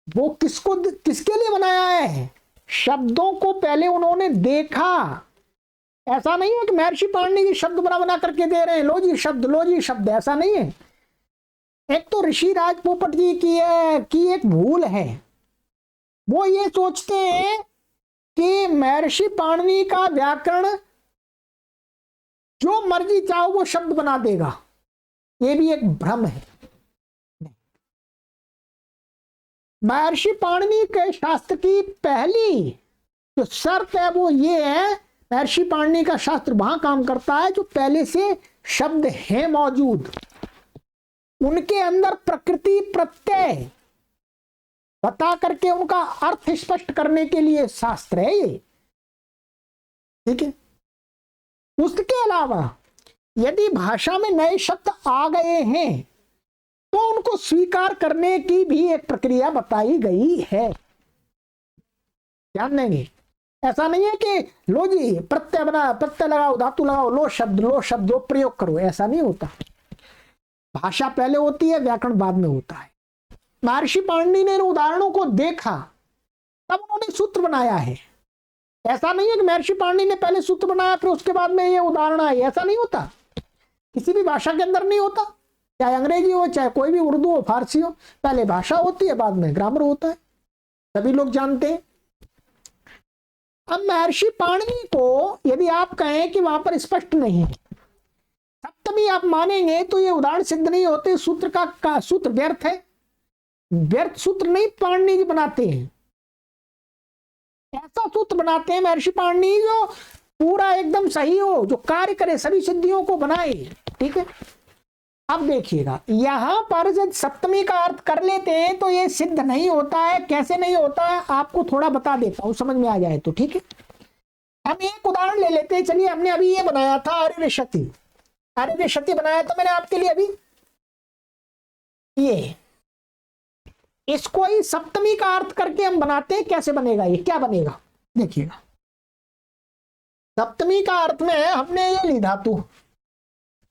Speaker 1: वो किसके लिए बनाया है? शब्दों को पहले उन्होंने देखा। ऐसा नहीं है कि महर्षि पाणिनि जी शब्द बना बना करके दे रहे हैं, लो जी शब्द, ऐसा नहीं है। एक तो ऋषिराज पोपट जी की एक भूल है, वो ये सोचते हैं कि महर्षि पाणिनि का व्याकरण जो मर्जी चाहो वो शब्द बना देगा, ये भी एक भ्रम है। महर्षि पाणिनि के शास्त्र की पहली जो शर्त है वो ये है, महर्षि पाणिनि का शास्त्र वहां काम करता है जो पहले से शब्द है मौजूद, उनके अंदर प्रकृति प्रत्यय बता करके उनका अर्थ स्पष्ट करने के लिए शास्त्र है ये, ठीक है। उसके अलावा यदि भाषा में नए शब्द आ गए हैं तो उनको स्वीकार करने की भी एक प्रक्रिया बताई गई है, ध्यान देंगे। ऐसा नहीं है कि लो जी प्रत्यय बना, प्रत्यय लगाओ, धातु लगाओ, लो शब्द प्रयोग करो, ऐसा नहीं होता। भाषा पहले होती है, व्याकरण बाद में होता है। महर्षि पाणिनि ने इन उदाहरणों को देखा तब उन्होंने सूत्र बनाया है। ऐसा नहीं है कि महर्षि पाणिनि ने पहले सूत्र बनाया फिर उसके बाद में ये उदाहरण आए, ऐसा नहीं होता। किसी भी भाषा के अंदर नहीं होता, चाहे अंग्रेजी हो, चाहे कोई भी उर्दू हो, फारसी हो, पहले भाषा होती है, बाद में ग्रामर होता है, सभी लोग जानते हैं। अब महर्षि पाणिनि को यदि आप कहें कि वहां पर स्पष्ट नहीं है, सप्तमी आप मानेंगे तो ये उदाहरण सिद्ध नहीं होते, सूत्र का सूत्र व्यर्थ है। व्यर्थ सूत्र नहीं पाणिनि जी बनाते हैं, ऐसा सूत्र बनाते हैं महर्षि पाणिनि जो पूरा एकदम सही हो, जो कार्य करे, सभी सिद्धियों को बनाए, ठीक है। अब देखिएगा यहां पर जब सप्तमी का अर्थ कर लेते हैं तो ये सिद्ध नहीं होता है। कैसे नहीं होता है आपको थोड़ा बता देता हूं, समझ में आ जाए तो, ठीक है। हम एक उदाहरण ले लेते हैं, चलिए हमने अभी ये बनाया था आर्यशति, आर्यशति बनाया था मैंने आपके लिए अभी, ये इसको ही सप्तमी का अर्थ करके हम बनाते हैं। कैसे बनेगा ये, क्या बनेगा देखिएगा। सप्तमी का अर्थ में हमने ये ली धातु,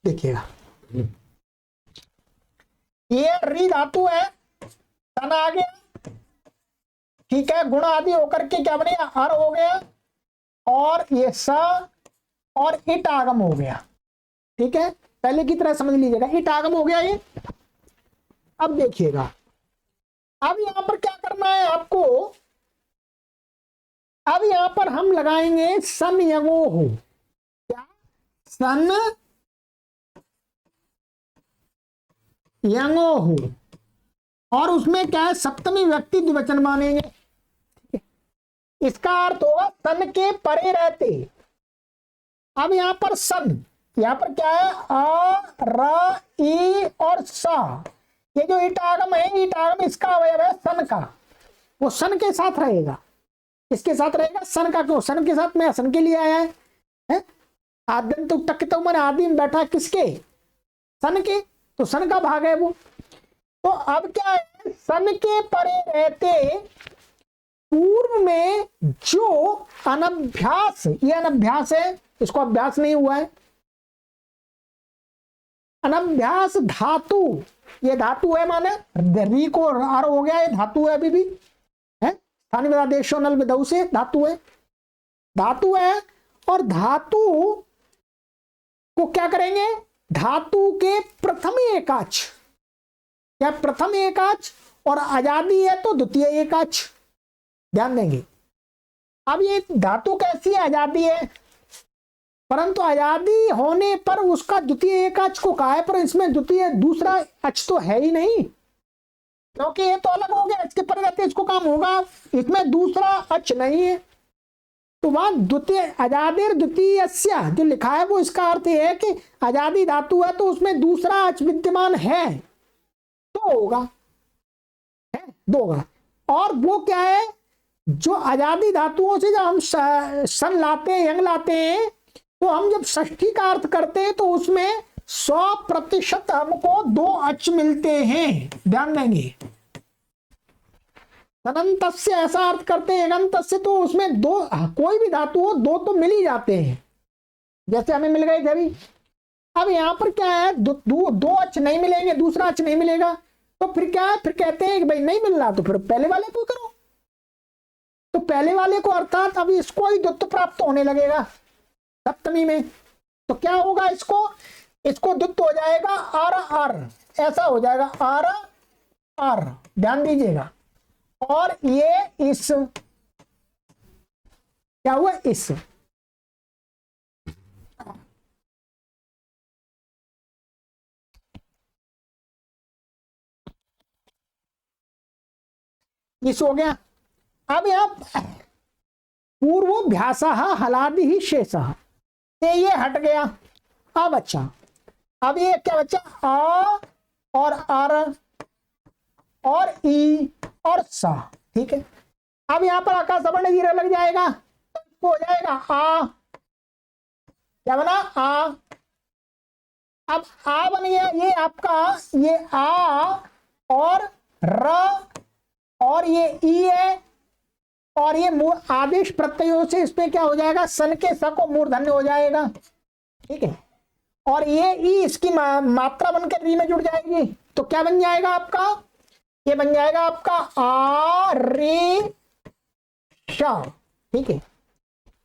Speaker 1: देखिएगा ये री धातु है, तन आ गया, ठीक है। गुण आदि होकर के क्या बनेगा, हर हो गया, और ये स और इट आगम हो गया, ठीक है। पहले की तरह समझ लीजिएगा, इट आगम हो गया ये। अब देखिएगा, अब यहां पर क्या करना है आपको, अब यहां पर हम लगाएंगे सन यंगो हो, क्या सन यंगो हो, और उसमें क्या है सप्तमी व्यक्ति द्विवचन मानेंगे। इसका अर्थ होगा सन के परे रहते। अब यहां पर सन, यहां पर क्या है आ रा ई और सा, ये जो ईटागम है, ईटागम इसका अवयव है सन का, वो सन के साथ रहेगा, इसके साथ रहेगा सन का। क्यों सन के साथ में, सन के लिए आया है, आदिम तो तक तो मैंने आदिम बैठा किसके, सन के, तो सन का भाग है वो। तो अब क्या है, सन के परे रहते पूर्व में जो अनभ्यास, ये अनभ्यास है, इसको अभ्यास नहीं हुआ है, अनभ्यास धातु, ये धातु है, माने री को आर हो गया, ये धातु है अभी भी है, स्थानीय विधादेशो नल विधौ से धातु है, धातु है। और धातु को क्या करेंगे, धातु के प्रथम एकाच, क्या प्रथम एकाच, और आजादी है तो द्वितीय एकाच, ध्यान देंगे। अब ये धातु कैसी है, आजादी है, परंतु आजादी होने पर उसका द्वितीय एकाच को कहा है, पर इसमें द्वितीय दूसरा अच तो है ही नहीं, क्योंकि ये तो अलग हो गया, इसके पर रहते इसको काम होगा, इसमें दूसरा अच नहीं है। तो वहां द्वितीय आजादी द्वितीय जो लिखा है वो इसका अर्थ है कि आजादी धातु है तो उसमें दूसरा अच विद्यमान है तो होगा, है दो होगा। और वो क्या है, जो आजादी धातुओं से जब हम सन लाते हैं, यंग लाते हैं, तो हम जब षष्ठी का अर्थ करते हैं तो उसमें 100% हमको दो अच मिलते हैं, ध्यान देंगे। तनंतस्य ऐसा अर्थ करते हैं एगंतस्य, तो उसमें दो, कोई भी धातु हो दो तो मिल ही जाते हैं, जैसे हमें मिल गए थे अभी। अब यहां पर क्या है, दो अच नहीं मिलेंगे, दूसरा अच नहीं मिलेगा, तो फिर क्या है, फिर कहते हैं कि भाई नहीं मिल रहा तो फिर पहले वाले को करो, तो पहले वाले को अर्थात अब इसको ही द्वित्व प्राप्त होने लगेगा सप्तमी में। तो क्या होगा, इसको द्वित्व हो जाएगा आर आर, ऐसा हो जाएगा आर आर, ध्यान दीजिएगा। और ये इस क्या हुआ, इस हो गया। अब यहां पूर्वोभ्यास हलादि ही शेष, ये हट गया। अब अच्छा, अब ये क्या बच्चा, आ और आर और ई और सा। ठीक है, अब यहां पर आकाश सवर्ण जीरा लग जाएगा तो हो जाएगा आ। क्या बना? आ। अब आ बन गया ये आपका, ये आ और र और ये ई है और ये आदेश प्रत्ययों से इसमें क्या हो जाएगा? सन के स को मूर्धन्य हो जाएगा। ठीक है, और ये ई इसकी मात्रा बनकर री में जुड़ जाएगी तो क्या बन जाएगा आपका? ये बन जाएगा आपका आ रे श। ठीक है,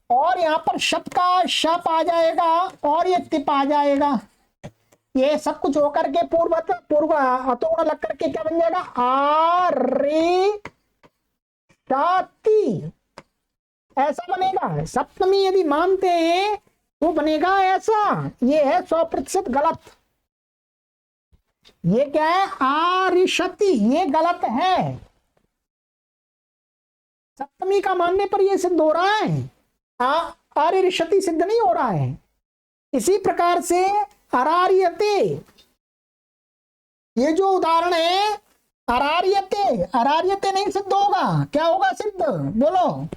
Speaker 1: और यहां पर शब्द का शप आ जाएगा और ये तिप आ जाएगा। ये सब कुछ होकर के पूर्व अतोगुण लग करके क्या बन जाएगा? आ रे शाती, ऐसा बनेगा। सप्तमी यदि मानते हैं तो बनेगा ऐसा। ये है 100% गलत। ये क्या है? आरिशति, ये गलत है। सप्तमी का मानने पर ये सिद्ध हो रहा है, आरिशति सिद्ध नहीं हो रहा है। इसी प्रकार से अरार्यते, ये जो उदाहरण है अरार्यते, अरार्यते नहीं सिद्ध होगा। क्या होगा सिद्ध? बोलो।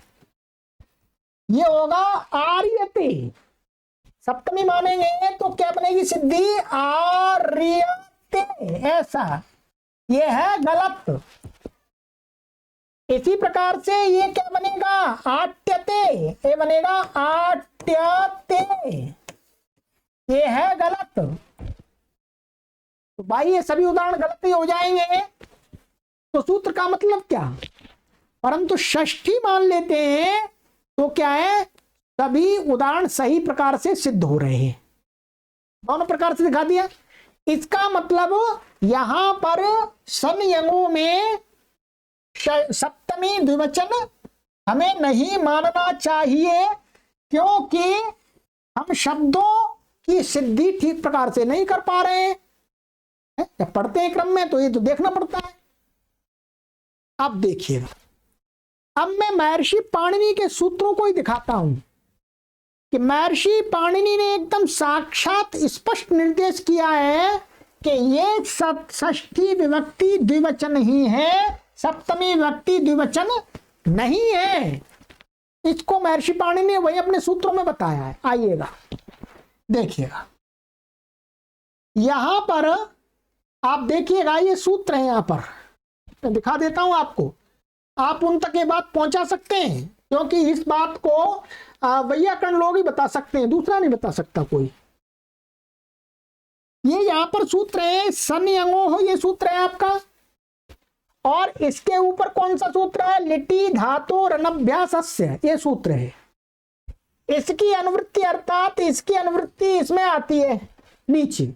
Speaker 1: ये होगा आर्यते। सप्तमी मानेंगे तो क्या बनेगी सिद्धि? आर्यते, ऐसा। ये है गलत। इसी प्रकार से ये क्या बनेगा? आट्यते, ये बनेगा आट्यते, ये है गलत। तो भाई ये सभी उदाहरण गलत ही हो जाएंगे। तो सूत्र का मतलब क्या? परंतु षष्ठी मान लेते हैं तो क्या है? सभी उदाहरण सही प्रकार से सिद्ध हो रहे हैं। दोनों प्रकार से दिखा दिया। इसका मतलब यहां पर संयंगों में सप्तमी द्विवचन हमें नहीं मानना चाहिए, क्योंकि हम शब्दों की सिद्धि ठीक प्रकार से नहीं कर पा रहे हैं। जब पढ़ते हैं क्रम में तो ये तो देखना पड़ता है। अब देखिएगा, अब मैं महर्षि पाणिनि के सूत्रों को ही दिखाता हूं कि महर्षि पाणिनि ने एकदम साक्षात स्पष्ट निर्देश किया है कि ये षष्ठी विभक्ति द्विवचन ही है, सप्तमी विभक्ति द्विवचन नहीं है। इसको महर्षि पाणिनि ने वही अपने सूत्रों में बताया है। आइएगा देखिएगा, यहां पर आप देखिएगा, ये सूत्र है। यहां पर मैं दिखा देता हूं आपको, आप उन तक ये बात पहुंचा सकते हैं, क्योंकि इस बात को वैयाकरण लोग ही बता सकते हैं, दूसरा नहीं बता सकता कोई। ये यहां पर सूत्र है, संयंगो हो, ये सूत्र है आपका। और इसके ऊपर कौन सा सूत्र है? लिटि धातु रनभ्यासस्य, ये सूत्र है। इसकी अनुवृत्ति अर्थात इसकी अनुवृत्ति इसमें आती है नीचे,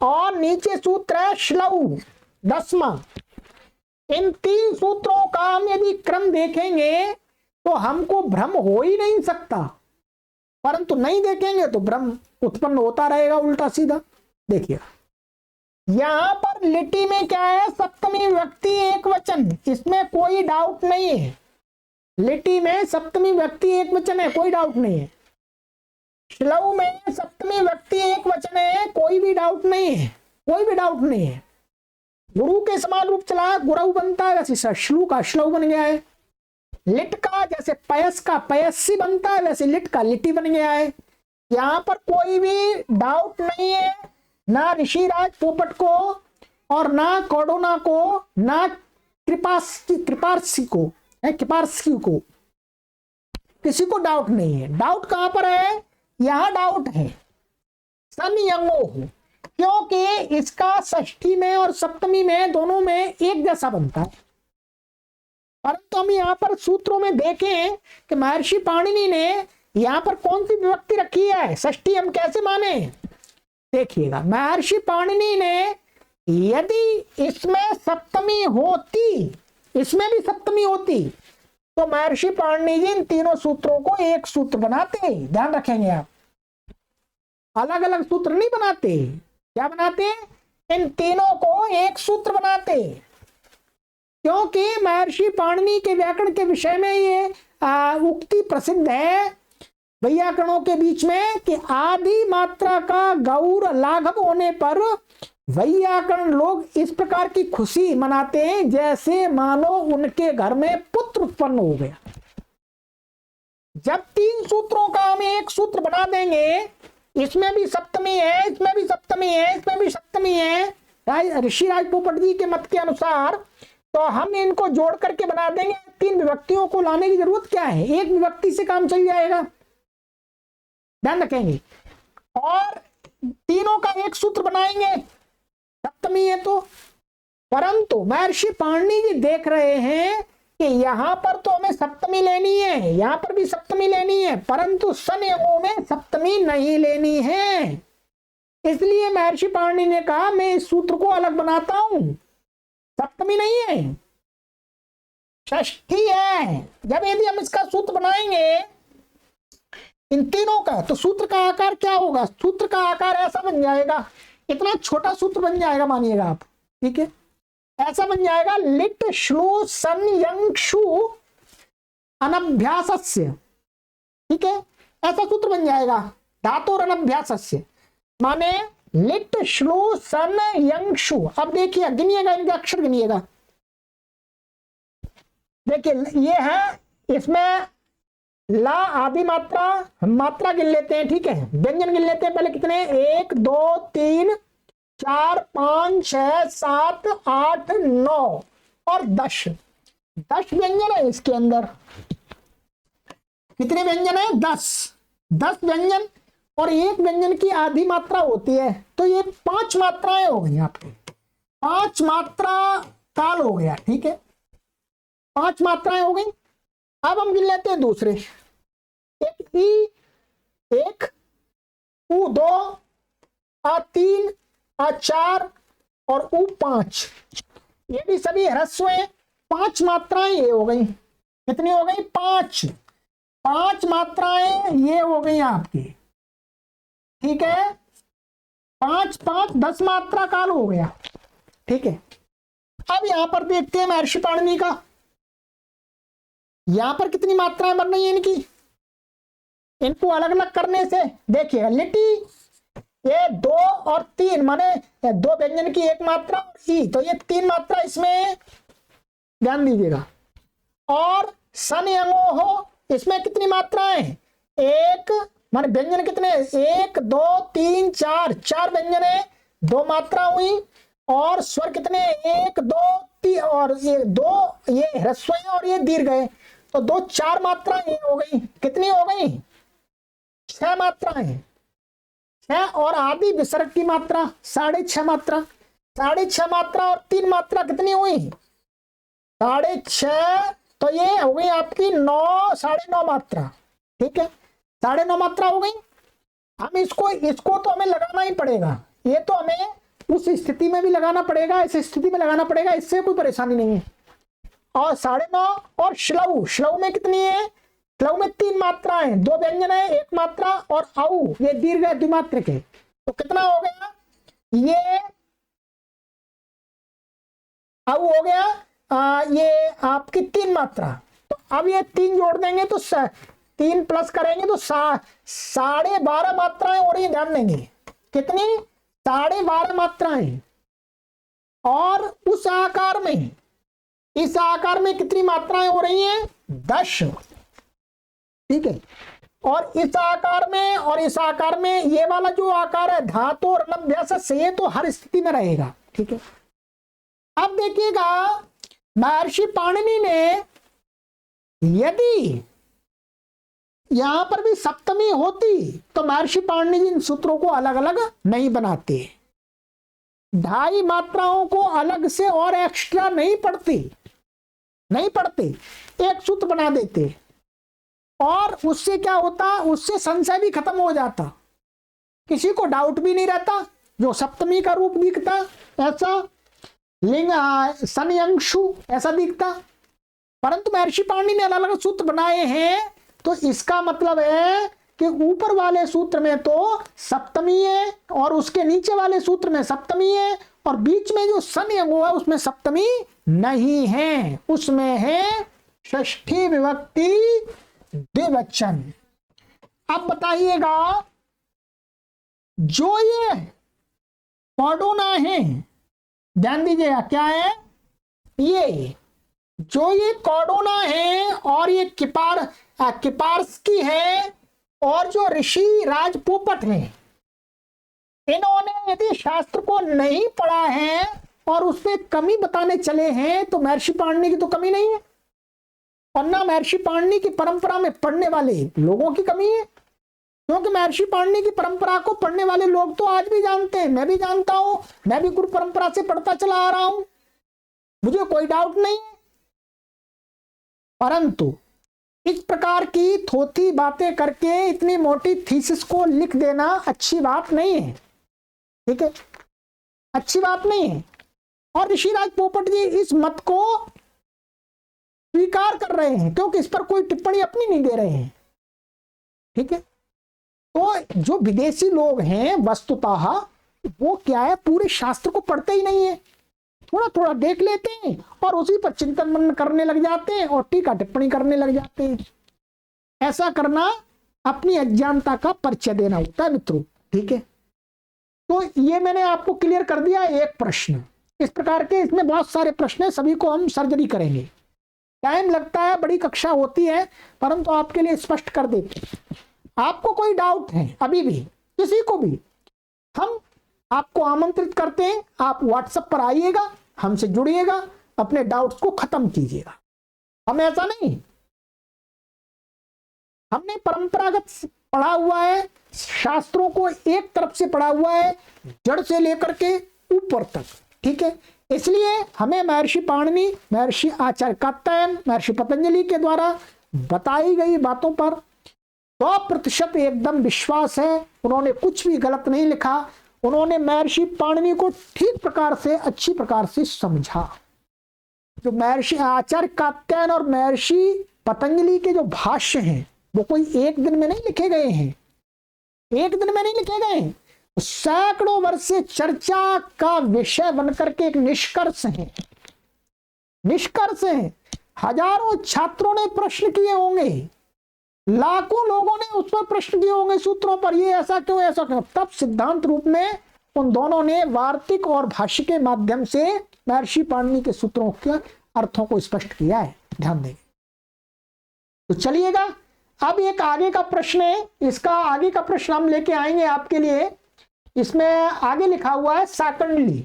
Speaker 1: और नीचे सूत्र है श्लौ 10वां। इन 3 सूत्रों का हम यदि क्रम देखेंगे तो हमको भ्रम हो ही नहीं सकता, परंतु नहीं देखेंगे तो भ्रम उत्पन्न होता रहेगा उल्टा सीधा। देखिए यहां पर लिटि में क्या है? सप्तमी विभक्ति एक वचन, इसमें कोई डाउट नहीं है। लिटि में सप्तमी विभक्ति एक वचन है, कोई डाउट नहीं है। श्लौ में सप्तमी विभक्ति एक वचन है, कोई भी डाउट नहीं है, कोई भी डाउट नहीं है। गुरु के समान रूप चला, गुरु बनता है, वैसे श्लू का श्लौ बन गया है। लिट का जैसे पयस का पयस्सी बनता है, वैसे लिट का लिटि बन गया है। यहां पर कोई भी डाउट नहीं है, ना ऋषिराज पोपट को और ना कोडोना को, ना कृपार्सी को, किसी को डाउट नहीं है। डाउट कहां पर है? यहां डाउट है संयंगो हो, क्योंकि इसका षष्ठी में और सप्तमी में दोनों में एक जैसा बनता है। परंतु हम यहां पर सूत्रों में देखें कि महर्षि पाणिनि ने यहां पर कौन सी विभक्ति रखी है, षष्ठी हम कैसे माने? देखिएगा, महर्षि पाणिनि ने यदि इसमें सप्तमी होती, इसमें भी सप्तमी होती, तो महर्षि पाणिनि जी इन तीनों सूत्रों को एक सूत्र बनाते। ध्यान रखेंगे आप, अलग अलग सूत्र नहीं बनाते। क्या बनाते? इन तीनों को एक सूत्र बनाते, क्योंकि महर्षि पाणिनि के व्याकरण के विषय में ये उक्ति प्रसिद्ध है वैयाकरणों के बीच में कि आदि मात्रा का गौर लाघव होने पर वैयाकरण लोग इस प्रकार की खुशी मनाते हैं जैसे मानो उनके घर में पुत्र उत्पन्न हो गया। जब 3 सूत्रों का हम एक सूत्र बना देंगे, इसमें भी सप्तमी है, इसमें भी सप्तमी है, इसमें भी सप्तमी है, ऋषि राज पोपट जी के मत के अनुसार, तो हम इनको जोड़ करके बना देंगे। 3 विभक्तियों को लाने की जरूरत क्या है, एक विभक्ति से काम चल जाएगा, ध्यान रखेंगे। और तीनों का एक सूत्र बनाएंगे, सप्तमी है तो। परंतु महर्षि पाणिनि जी देख रहे हैं कि यहां पर तो हमें सप्तमी लेनी है, यहां पर भी सप्तमी लेनी है, परंतु संयमों में सप्तमी नहीं लेनी है। इसलिए महर्षि पाणिनि ने कहा मैं इस सूत्र को अलग बनाता हूं, सप्तमी नहीं है, षष्ठी है। जब यदि हम इसका सूत्र बनाएंगे इन तीनों का, तो सूत्र का आकार क्या होगा, सूत्र का आकार ऐसा बन जाएगा, इतना छोटा सूत्र बन जाएगा, मानिएगा आप, ठीक है, ऐसा बन जाएगा, लिट श्लू सन यंग शु अनभ्यासस्य, ठीक है, ऐसा सूत्र बन जाएगा, धातु और अनभ्यासस्य, माने लिट श्लू सन यंग शु। अब देखिए गिनिएगा, इनके अक्षर गिनिएगा, देखिए ये है, इसमें ला आदि मात्रा, हम मात्रा गिन लेते हैं, ठीक है, व्यंजन गिन लेते हैं पहले, कितने, 1 2 3 4 5 6 7 8 9 और 10 व्यंजन है इसके अंदर। कितने व्यंजन है, 10 व्यंजन, और एक व्यंजन की आधी मात्रा होती है, तो ये 5 मात्राएं हो गई आपकी, 5 मात्रा काल हो गया, ठीक है, 5 मात्राएं हो गई। अब हम गिन लेते हैं दूसरे, एक ई 1, उ 2, आ 3, आ 4 और उ 5, ये भी सभी ह्रस्व है, 5 मात्राएं ये हो गई, कितनी हो गई, 5 मात्राएं ये हो गई आपकी, ठीक है, 5 5 10 मात्रा काल हो गया, ठीक है। अब यहां पर देखते हैं महर्षि पाणिनि का, यहां पर कितनी मात्राएं बन रही है इनकी, इनको अलग अलग करने से देखिए, लिटी ये 2 और 3, माने 2 व्यंजन की एक मात्रा, तो ये 3 मात्रा इसमें, ध्यान दीजिएगा। और संयमो हो, इसमें कितनी मात्राएं, 1, माने व्यंजन कितने, 1 2 3 4 व्यंजन है, 2 मात्रा हुई, और स्वर कितने, 1 2 3, और ये 2 ये ह्रस्व है और ये दीर्घ है, तो 2 4 मात्राएं हो गई, कितनी हो गई, 6 मात्राएं, 6 और आदि विसर्ग की मात्रा 6.5 मात्रा, 6.5 मात्रा और 3 मात्रा कितनी हुई, 6.5, तो ये हो गई आपकी 9 9.5 मात्रा, ठीक है, 9.5 मात्रा हो गई। हम इसको तो हमें लगाना ही पड़ेगा, ये तो हमें उस स्थिति में भी लगाना पड़ेगा, इस स्थिति में लगाना पड़ेगा, इससे कोई परेशानी नहीं है। और 9.5 और श्लव में कितनी है, श्लव में 3 मात्राएं, 2 व्यंजन है, 1 मात्रा, और औ ये दीर्घ है द्विमात्रिक है, तो कितना हो गया, ये औ हो गया, ये आपकी 3 मात्रा, तो अब ये 3 जोड़ देंगे तो 3 प्लस करेंगे तो 12.5 मात्राएं हो रही है, ध्यान देंगे, कितनी, 12.5 मात्राएं। और उस आकार में, इस आकार में कितनी मात्राएं हो रही हैं, 10, ठीक है, और इस आकार में और इस आकार में, ये वाला जो आकार है धातु और अनभ्यास से, ये तो हर स्थिति में रहेगा, ठीक है। अब देखिएगा महर्षि पाणिनि ने, यदि यहां पर भी सप्तमी होती तो महर्षि पाणिनि जी इन सूत्रों को अलग अलग नहीं बनाते, 2.5 मात्राओं को अलग से और एक्स्ट्रा नहीं पढ़ते, एक सूत्र बना देते, और उससे क्या होता, उससे संशय भी खत्म हो जाता, किसी को डाउट भी नहीं रहता, जो सप्तमी का रूप दिखता ऐसा, लिंग संयंशु ऐसा दिखता। परंतु महर्षि पाणिनि ने अलग अलग सूत्र बनाए हैं, तो इसका मतलब है कि ऊपर वाले सूत्र में तो सप्तमी है, और उसके नीचे वाले सूत्र में सप्तमी है, और बीच में जो संयंग हुआ उसमें सप्तमी नहीं है, उसमें है षष्ठी विभक्ति द्विवचन। अब बताइएगा, जो ये कॉर्डोना है, ध्यान दीजिएगा क्या है ये, जो ये कॉर्डोना है और ये किपार्स्की है और जो ऋषि राज पोपट है, इन्होंने यदि शास्त्र को नहीं पढ़ा है और उसमें कमी बताने चले हैं तो महर्षि पाणिनि की तो कमी नहीं है, और ना महर्षि पाणिनि की परंपरा में पढ़ने वाले लोगों की कमी है, क्योंकि महर्षि पाणिनि की परंपरा को पढ़ने वाले लोग तो आज भी जानते हैं, मैं भी जानता हूं, मैं भी गुरु परंपरा से पढ़ता चला आ रहा हूं, मुझे कोई डाउट नहीं है। परंतु इस प्रकार की थोथी बातें करके इतनी मोटी थीसिस को लिख देना अच्छी बात नहीं है, ठीक है, अच्छी बात नहीं है। और ऋषिराज पोपट जी इस मत को स्वीकार कर रहे हैं क्योंकि इस पर कोई टिप्पणी अपनी नहीं दे रहे हैं, ठीक है। तो जो विदेशी लोग हैं वस्तुतः वो क्या है, पूरे शास्त्र को पढ़ते ही नहीं है, थोड़ा थोड़ा देख लेते हैं और उसी पर चिंतन मनन करने लग जाते हैं और टीका टिप्पणी करने लग जाते हैं। ऐसा करना अपनी अज्ञानता का परिचय देना होता है मित्रों, ठीक है। तो ये मैंने आपको क्लियर कर दिया एक प्रश्न। इस प्रकार के इसमें बहुत सारे प्रश्न हैं, सभी को हम सर्जरी करेंगे, टाइम लगता है, बड़ी कक्षा होती है, परंतु आपके लिए स्पष्ट कर देते हैं। आपको कोई डाउट है अभी भी, किसी को भी, हम आपको आमंत्रित करते हैं, आप व्हाट्सएप पर आइएगा, हमसे जुड़िएगा, अपने डाउट्स को खत्म कीजिएगा। हम ऐसा नहीं, हमने परंपरागत पढ़ा हुआ है, शास्त्रों को एक तरफ से पढ़ा हुआ है, जड़ से लेकर के ऊपर तक, ठीक है। इसलिए हमें महर्षि पाणिनि, महर्षि आचार्य कात्यायन, महर्षि पतंजलि के द्वारा बताई गई बातों पर 100% एकदम विश्वास है। उन्होंने कुछ भी गलत नहीं लिखा, उन्होंने महर्षि पाणिनि को ठीक प्रकार से, अच्छी प्रकार से समझा। जो महर्षि आचार्य कात्यायन और महर्षि पतंजलि के जो भाष्य हैं वो कोई एक दिन में नहीं लिखे गए हैं, एक दिन में नहीं लिखे गए हैं, सैकड़ों वर्ष से चर्चा का विषय बनकर के एक निष्कर्ष है, निष्कर्ष है। हजारों छात्रों ने प्रश्न किए होंगे, लाखों लोगों ने उस पर प्रश्न किए होंगे सूत्रों पर, ये ऐसा क्यों, ऐसा क्यों। तब सिद्धांत रूप में उन दोनों ने वार्तिक और भाष्य के माध्यम से महर्षि पाणिनि के सूत्रों के अर्थों को स्पष्ट किया है, ध्यान देंगे। तो चलिएगा, अब एक आगे का प्रश्न है, इसका आगे का प्रश्न हम लेके आएंगे आपके लिए। इसमें आगे लिखा हुआ है सेकंडली,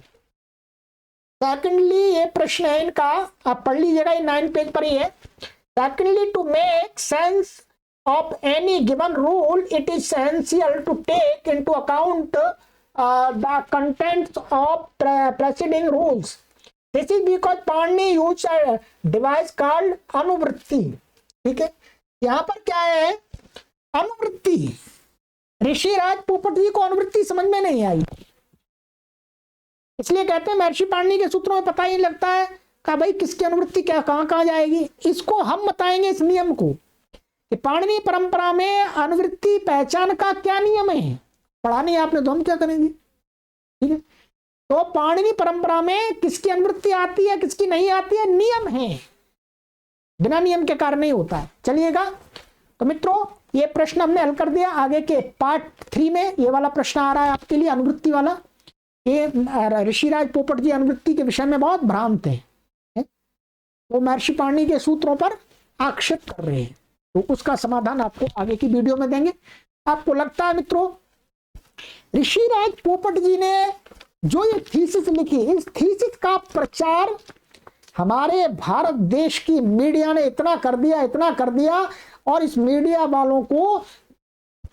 Speaker 1: सेकंडली ये प्रश्न है इनका, आप पढ़ लीजिएगा, ये 9 पेज पर ही है। Secondly, to make sense of any given rule, it is essential to take into account the contents of preceding rules. This is because Panini used a device called अनुवृत्ति, ठीक है। यहाँ पर क्या है, अनुवृत्ति। ऋषिराज पोपट जी को अनुवृत्ति समझ में नहीं आई, इसलिए कहते हैं महर्षि पाणिनि के सूत्रों में पता ही लगता है कि भाई किसकी अनुवृत्ति क्या कहाँ जाएगी। इसको हम बताएंगे, इस नियम को, कि पाणिनि परंपरा में अनुवृत्ति पहचान का क्या नियम है। पढ़ा नहीं आपने तो हम क्या करेंगे, ठीक है। तो पाणिनि परंपरा में किसकी अनुवृत्ति आती है, किसकी नहीं आती है, नियम है, बिना नियम के कार्य नहीं होता है। चलिएगा, तो मित्रों ये प्रश्न हमने हल कर दिया। आगे के पार्ट 3 में ये वाला प्रश्न आ रहा है आपके लिए, अनुवृत्ति वाला। ये ऋषिराज पोपट जी अनुवृत्ति के विषय में बहुत भ्रांत है, वो महर्षि पाणिनि के सूत्रों पर आक्षेप कर रहे हैं, तो उसका समाधान आपको आगे की वीडियो में देंगे। आपको लगता है मित्रों ऋषिराज पोपट जी ने जो ये थीसिस लिखी, इस थीसिस का प्रचार हमारे भारत देश की मीडिया ने इतना कर दिया, इतना कर दिया, और इस मीडिया वालों को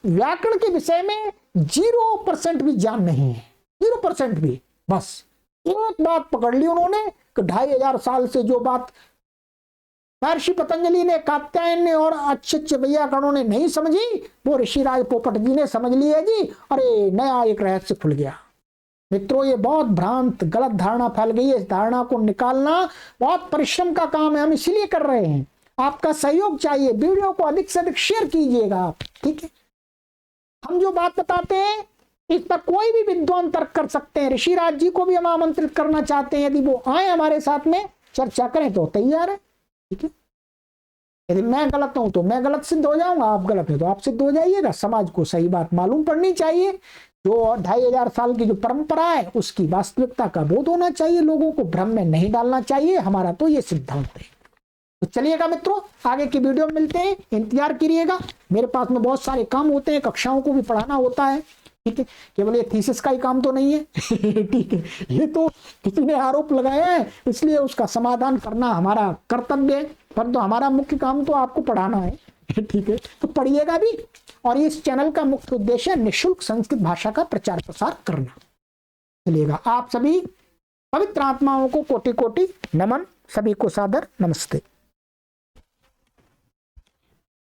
Speaker 1: व्याकरण के विषय में 0% भी ज्ञान नहीं है, 0% भी। बस एक बात पकड़ ली उन्होंने कि 2500 साल से जो बात महर्षि पतंजलि ने, कात्यायन ने और अच्छे वैयाकरणों ने नहीं समझी, वो ऋषिराज पोपट जी ने समझ ली है जी। अरे नया एक रहस्य खुल गया। मित्रों ये बहुत भ्रांत गलत धारणा फैल गई है, इस धारणा को निकालना बहुत परिश्रम का काम है, हम इसलिए कर रहे हैं, आपका सहयोग चाहिए। वीडियो को अधिक से अधिक शेयर कीजिएगा आप, ठीक है। हम जो बात बताते हैं इस पर कोई भी विद्वान तर्क कर सकते हैं। ऋषिराज जी को भी हम आमंत्रित करना चाहते हैं, यदि वो आए हमारे साथ में चर्चा करें तो तैयार है, ठीक है। यदि मैं गलत हूं तो मैं गलत सिद्ध हो जाऊंगा, आप गलत है तो आप सिद्ध हो जाइएगा। समाज को सही बात मालूम पड़नी चाहिए, जो 2500 साल की जो परंपरा है उसकी वास्तविकता का बोध होना चाहिए, लोगों को भ्रम में नहीं डालना चाहिए। हमारा तो ये सिद्धांत है। तो चलिएगा मित्रों, आगे की वीडियो में मिलते हैं, इंतजार करिएगा। मेरे पास में बहुत सारे काम होते हैं, कक्षाओं को भी पढ़ाना होता है, ठीक है, केवल ये थीसिस का ही काम तो नहीं है। ठीक है, ये तो किसी ने आरोप लगाया है इसलिए उसका समाधान करना हमारा कर्तव्य है, परंतु हमारा मुख्य काम तो आपको पढ़ाना है। ठीक है, तो पढ़िएगा भी। और इस चैनल का मुख्य उद्देश्य है निःशुल्क संस्कृत भाषा का प्रचार प्रसार करना। चलिएगा, आप सभी पवित्र आत्माओं को कोटि कोटि नमन, सभी को सादर नमस्ते।